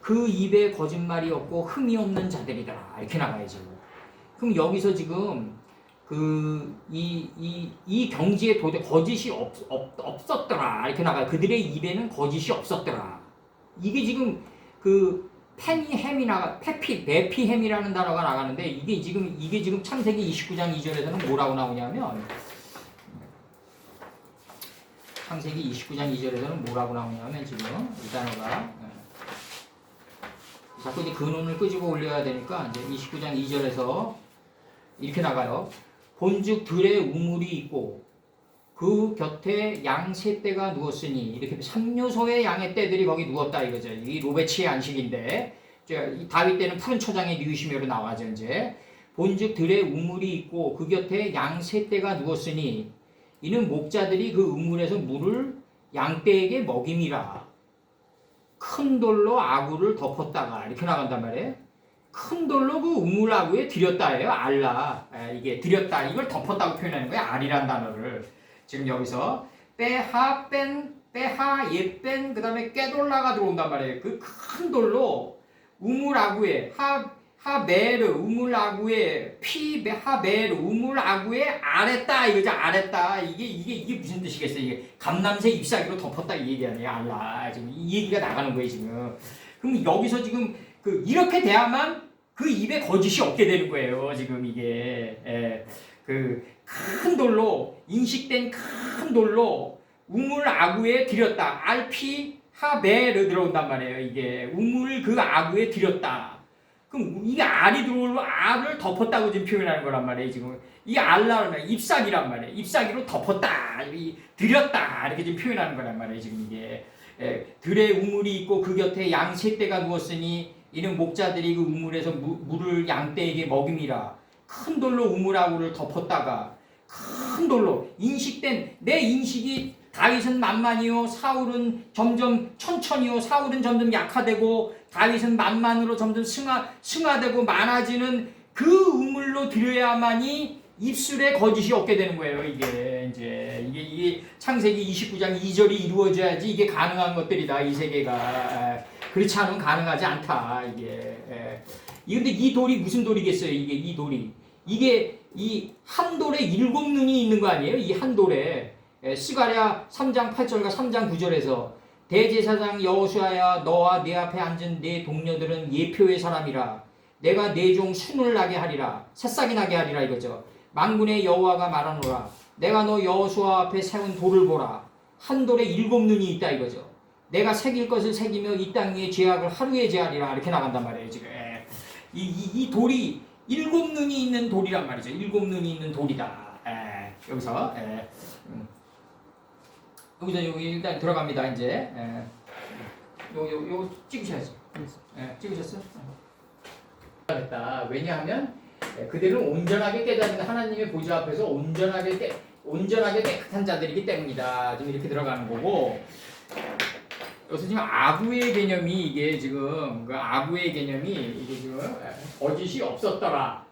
Speaker 1: 그 입에 거짓말이 없고 흠이 없는 자들이다. 이렇게 나가야죠. 그럼 여기서 지금 이 경지에 도저히 거짓이 없었더라. 이렇게 나가요. 그들의 입에는 거짓이 없었더라. 이게 지금 베피햄이라는 단어가 나가는데 이게 지금 창세기 29장 2절에서는 뭐라고 나오냐면 창세기 29장 2절에서는 뭐라고 나오냐면 지금 이 단어가 자꾸 이제 근원을 끄집어 올려야 되니까 이제 29장 2절에서 이렇게 나가요. 본즉 들에 우물이 있고 그 곁에 양 세 떼가 누웠으니 이렇게 3요소의 양의 떼들이 거기 누웠다 이거죠. 이 로베치의 안식인데 다윗 때는 푸른 초장에 누우시며로 나와죠. 이제 본즉 들에 우물이 있고 그 곁에 양 세 떼가 누웠으니 이는 목자들이 그 우물에서 물을 양떼에게 먹임이라. 큰 돌로 아구를 덮었다가 이렇게 나간단 말이에요. 큰 돌로 그 우물 아구에 들였다예요. 알라. 이게 들였다. 이걸 덮었다고 표현하는 거예요. 알이란 단어를. 지금 여기서 빼하 예뺀 그다음에 깨돌라가 들어온단 말이에요. 그 큰 돌로 우물 아구에 하베르 우물 아구에 하베르 우물 아구에 아랬다 이거죠. 아랬다. 이게 무슨 뜻이겠어요? 이게 감남새 잎사귀로 덮었다 이 얘기 아니에요. 알라. 지금 이 얘기가 나가는 거예요, 지금. 그럼 여기서 지금 이렇게 돼야만 그 입에 거짓이 없게 되는 거예요. 지금 이게 그 큰 돌로 인식된 큰 돌로 우물 아구에 들였다. 알피 하베르 들어온단 말이에요. 이게 우물 그 아구에 들였다. 그럼 이게 알이 들어오면 알을 덮었다고 지금 표현하는 거란 말이에요. 지금 이 알라는 잎사귀란 말이에요. 잎사귀로 덮었다, 들였다 이렇게 지금 표현하는 거란 말이에요. 지금 이게 들에 우물이 있고 그 곁에 양 세 떼가 누웠으니 이는 목자들이 그 우물에서 물을 양떼에게 먹임이라. 큰 돌로 우물아구를 덮었다가 큰 돌로 인식된 내 인식이 다윗은 만만이요 사울은 점점 천천히요 사울은 점점 약화되고 다윗은 만만으로 점점 승화되고 많아지는 그 우물로 들여야만이 입술에 거짓이 없게 되는 거예요. 이게 창세기 29장 2절이 이루어져야지 이게 가능한 것들이다. 이 세계가 그렇지 않으면 가능하지 않다. 근데 이 돌이 무슨 돌이겠어요? 이 돌이 이 한 돌에 7눈이 있는 거 아니에요? 이 한 돌에 스가랴 3장 8절과 3장 9절에서 대제사장 여호수아야 너와 내 앞에 앉은 네 동료들은 예표의 사람이라. 내가 네 종 순을 나게 하리라. 새싹이 나게 하리라 이거죠. 만군의 여호와가 말하노라. 내가 너 여호수아 앞에 세운 돌을 보라. 한 돌에 7눈이 있다 이거죠. 내가 새길 것을 새기며 이 땅 위에 죄악을 하루에 제하리라. 이렇게 나간단 말이에요. 지금 이 돌이 7눈이 있는 돌이란 말이죠. 7눈이 있는 돌이다. 여기서 여기 일단 들어갑니다. 이제 요 찍으셔야죠. 찍으셨어요? 됐다. 왜냐하면 그들은 온전하게 깨달은 하나님의 보좌 앞에서 온전하게 깨끗한 자들이기 때문이다. 지금 이렇게 들어가는 거고. 여기서 지금 아구의 개념이 이게 지금 그 아구의 개념이 이게 지금 거짓이 없었더라.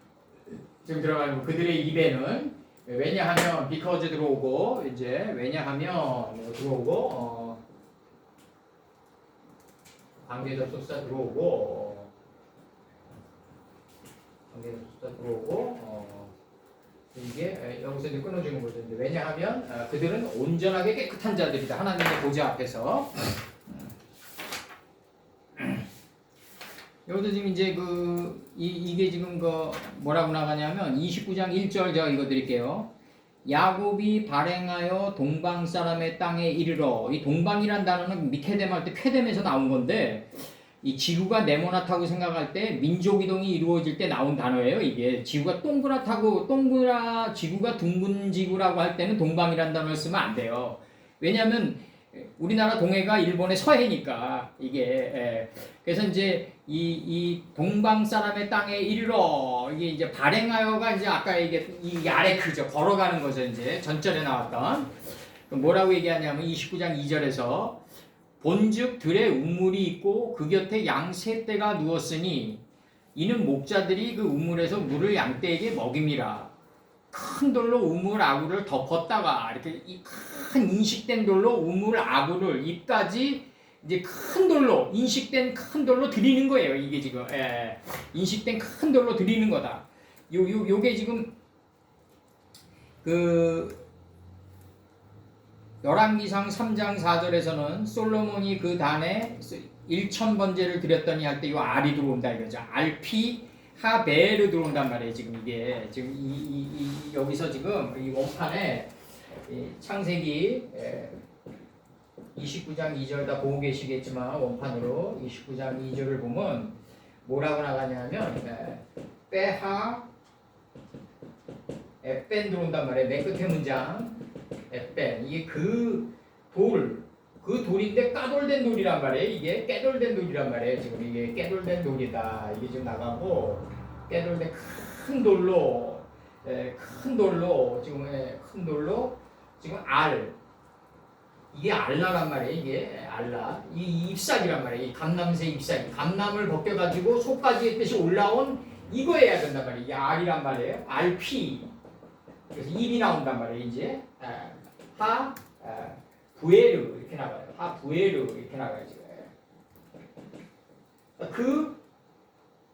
Speaker 1: 지금 들어가는 거. 그들의 입에는 왜냐하면 because 들어오고 이제 왜냐하면 들어오고 관계 접속사 들어오고 관계 접속사 들어오고 이게 여기서 이제 끊어지는 거죠. 왜냐하면 그들은 온전하게 깨끗한 자들이다. 하나님의 보좌 앞에서. 여기서 지금 이제 이게 지금 뭐라고 나가냐면 29장 1절 제가 읽어드릴게요. 야곱이 발행하여 동방 사람의 땅에 이르러. 이 동방이란 단어는 미케뎀 할 때 쾌뎀에서 나온 건데 이 지구가 네모나다고 생각할 때 민족 이동이 이루어질 때 나온 단어예요. 이게 지구가 지구가 둥근 지구라고 할 때는 동방이란 단어를 쓰면 안 돼요. 왜냐하면 우리나라 동해가 일본의 서해니까 이게 그래서 이제 이 동방 사람의 땅에 이르러 이게 이제 발행하여가 이제 아까 이게 이 아래 크죠. 걸어가는 거죠. 이제 전절에 나왔던 뭐라고 얘기하냐면 29장 2절에서 본즉 들에 우물이 있고 그 곁에 양 세 떼가 누웠으니 이는 목자들이 그 우물에서 물을 양떼에게 먹임이라. 큰 돌로 우물 아구를 덮었다가 이렇게 큰 인식된 돌로 우물 아구를 입까지 이제 큰 돌로 인식된 큰 돌로 드리는 거예요. 이게 지금 인식된 큰 돌로 드리는 거다. 요게 지금 열왕기상 3장 4절에서는 솔로몬이 그 단에 1000번제를 드렸더니 할 때 요 알이 들어온다 이거죠. 알피 하베르 들어온단 말이에요. 지금 이게 지금 여기서 지금 이 원판에 창세기 29장 2절 다 보고 계시겠지만 원판으로 29장 2절을 보면 뭐라고 나가냐면 빼하 에뺀 들어온단 말이에요. 맨 끝에 문장 에뺀 이게 그 돌인데 까돌된 돌이란 말이에요. 이게 깨돌된 돌이란 말이에요. 지금 이게 깨돌된 돌이다. 이게 지금 나가고 깨돌된 큰 돌로 큰 돌로 지금 이게 알라란 말이에요. 이게 알라 이 잎사귀란 말이에요. 이 감남새 잎사귀 감남을 벗겨가지고 속까지 했듯이 올라온 이거 해야 된단 말이에요. 이게 알이란 말이에요. 알피 그래서 입이 나온단 말이에요. 이제 부에르 이렇게 나가요. 부에르 이렇게 나가요. 지금. 그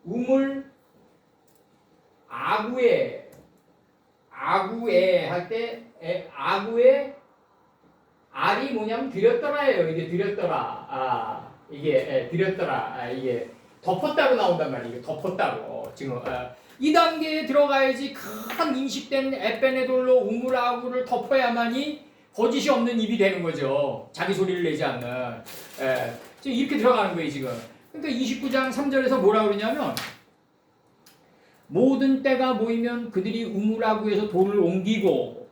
Speaker 1: 우물 아구에 할 때 아구에 알이 뭐냐면 들였더라예요. 이게 들였더라. 이게 들였더라. 이게 덮었다로 나온단 말이에요. 덮었다로 지금 이 단계에 들어가야지 큰 인식된 에페네돌로 우물 아구를 덮어야만이 거짓이 없는 입이 되는 거죠. 자기 소리를 내지 않는. 지금 이렇게 들어가는 거예요 지금. 그러니까 29장 3절에서 뭐라고 그러냐면 모든 때가 모이면 그들이 우물아구에서 돌을 옮기고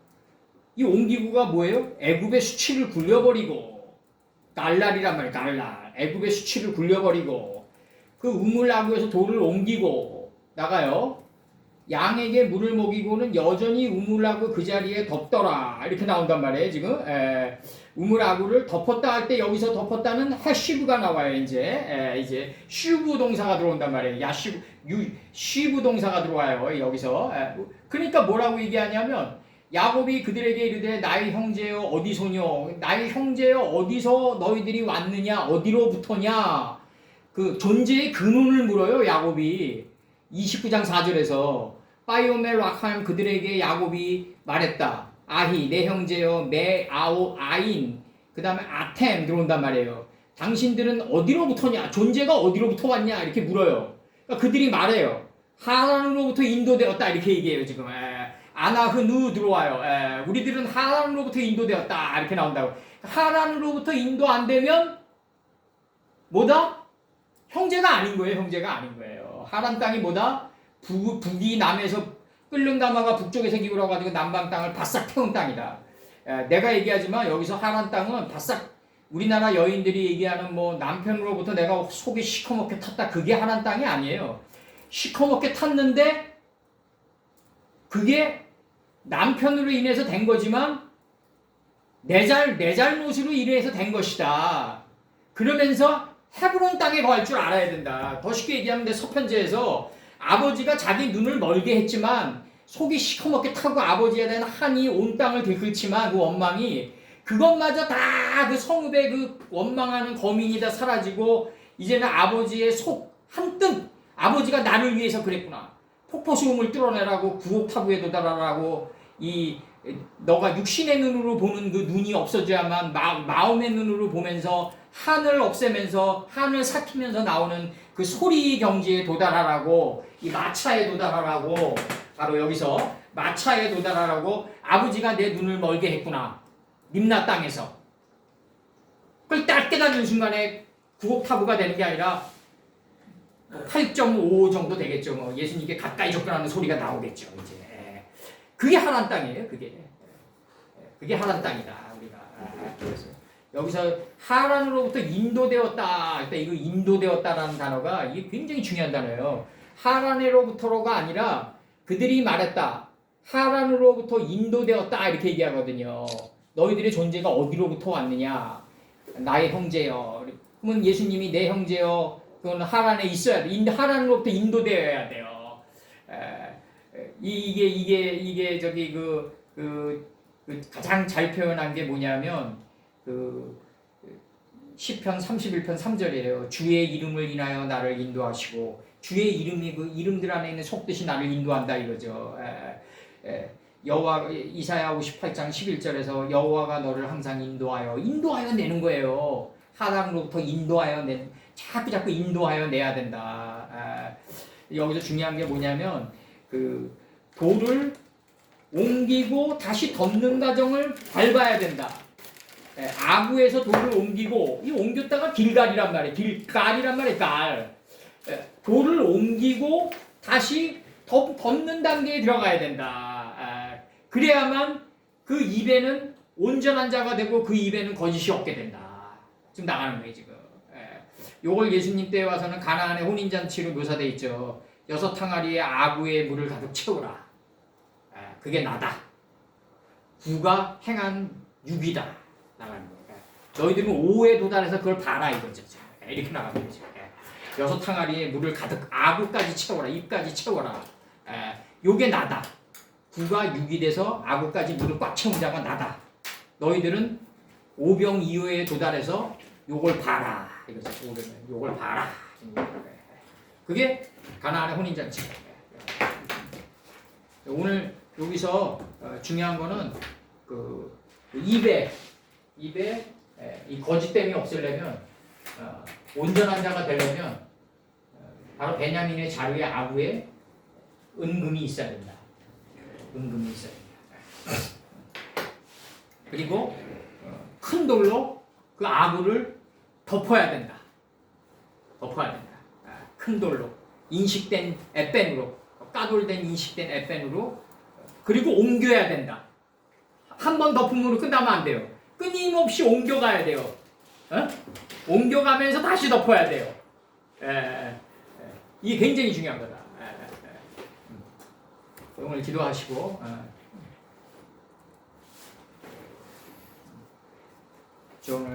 Speaker 1: 이 옮기고가 뭐예요? 애굽의 수치를 굴려버리고 갈랄이란 말이에요. 갈랄. 애굽의 수치를 굴려버리고 그 우물아구에서 돌을 옮기고 나가요. 양에게 물을 먹이고는 여전히 우물아구 그 자리에 덮더라. 이렇게 나온단 말이에요. 지금 우물아구를 덮었다 할 때 여기서 덮었다는 해시브가 나와요. 이제 슈브 동사가 들어온단 말이에요. 쉬브 동사가 들어와요. 여기서. 그러니까 뭐라고 얘기하냐면 야곱이 그들에게 이르되 나의 형제여 어디소뇨 나의 형제여 어디서 너희들이 왔느냐 어디로부터냐 그 존재의 근원을 물어요. 야곱이 29장 4절에서 파이오멜 락함 그들에게 야곱이 말했다. 아히 내 형제여 매 아오 아인 그 다음에 아템 들어온단 말이에요. 당신들은 어디로부터냐 존재가 어디로부터 왔냐 이렇게 물어요. 그러니까 그들이 말해요. 하란으로부터 인도되었다 이렇게 얘기해요. 지금 아나흐누 들어와요. 우리들은 하란으로부터 인도되었다 이렇게 나온다고. 하란으로부터 인도 안 되면 뭐다? 형제가 아닌 거예요. 형제가 아닌 거예요. 하란 땅이 뭐다? 북이 남에서 끓는 가마가 북쪽에서 기울어가지고 남방 땅을 바싹 태운 땅이다. 내가 얘기하지만 여기서 하란 땅은 바싹 우리나라 여인들이 얘기하는 뭐 남편으로부터 내가 속이 시커멓게 탔다 그게 하란 땅이 아니에요. 시커멓게 탔는데 그게 남편으로 인해서 된 거지만 내 잘못으로 인해서 된 것이다. 그러면서 헤브론 땅에 거할 줄 알아야 된다. 더 쉽게 얘기하면 서편제에서 아버지가 자기 눈을 멀게 했지만 속이 시커멓게 타고 아버지에 대한 한이 온 땅을 들끓지만 그 원망이 그것마저 다 그 성읍의 그 원망하는 거민이 다 사라지고 이제는 아버지의 속 한뜻 아버지가 나를 위해서 그랬구나. 폭포수음을 뚫어내라고 구옥타부에 도달하라고 이 너가 육신의 눈으로 보는 그 눈이 없어져야만 마음의 눈으로 보면서 한을 없애면서 한을 삭히면서 나오는 그 소리 경지에 도달하라고 이 마차에 도달하라고 바로 여기서 마차에 도달하라고 아버지가 내 눈을 멀게 했구나. 림나 땅에서 그걸 딱 깨닫는 순간에 구옥타부가 되는 게 아니라 8.5 정도 되겠죠. 뭐 예수님께 가까이 접근하는 소리가 나오겠죠. 이제 그게 하란 땅이에요. 그게 하란 땅이다. 우리가 그래서 여기서 하란으로부터 인도되었다. 그러니까 이거 인도되었다라는 단어가 이게 굉장히 중요한 단어예요. 하란으로부터로가 아니라 그들이 말했다. 하란으로부터 인도되었다 이렇게 얘기하거든요. 너희들의 존재가 어디로부터 왔느냐? 나의 형제여. 그러면 예수님이 내 형제여. 그건 하란에 있어야 돼. 하란으로부터 인도되어야 돼요. 이게 저기 그 가장 잘 표현한 게 뭐냐면 그 시편 31편 3절이에요. 주의 이름을 인하여 나를 인도하시고 주의 이름이 그 이름들 안에 있는 속뜻이 나를 인도한다 이거죠. 여호와 이사야 58장 11절에서 여호와가 너를 항상 인도하여 내는 거예요. 하란으로부터 인도하여 자꾸 인도하여 내야 된다. 여기서 중요한 게 뭐냐면 그 돌을 옮기고 다시 덮는 과정을 밟아야 된다. 아구에서 돌을 옮기고 이 옮겼다가 길갈이란 말이에요. 길갈이란 말이에요. 갈. 돌을 옮기고 다시 덮는 단계에 들어가야 된다. 그래야만 그 입에는 온전한 자가 되고 그 입에는 거짓이 없게 된다. 지금 나가는 거예요 지금. 요걸 예수님 때에 와서는 가나안의 혼인잔치로 묘사돼 있죠. 6 항아리에 아구의 물을 가득 채우라. 그게 나다. 9가 행한 6이다. 나가는 거예요. 너희들은 5에 도달해서 그걸 봐라 이거죠. 이렇게 나가는 거죠. 6 항아리에 물을 가득 아구까지 채워라. 입까지 채워라. 요게 나다. 9가 6이 돼서 아구까지 물을 꽉 채운 자가 나다. 너희들은 5병 이후에 도달해서 요걸 봐라. 이거죠. 요걸 봐라. 그게 가나안의 혼인잔치예요. 오늘 여기서 중요한 거는 그 입에 이 거짓됨이 없으려면 온전한 자가 되려면 바로 베냐민의 자루의 아구에 은금이 있어야 된다. 은금이 있어야 된다. 그리고 큰 돌로 그 아구를 덮어야 된다. 덮어야 된다. 큰 돌로 인식된 에펜으로 까돌된 인식된 에펜으로 그리고 옮겨야 된다. 한 번 덮음으로 끝나면 안 돼요. 끊임없이 옮겨가야 돼요. 옮겨가면서 다시 덮어야 돼요. 이게 굉장히 중요한 거다. 오늘 기도하시고 오늘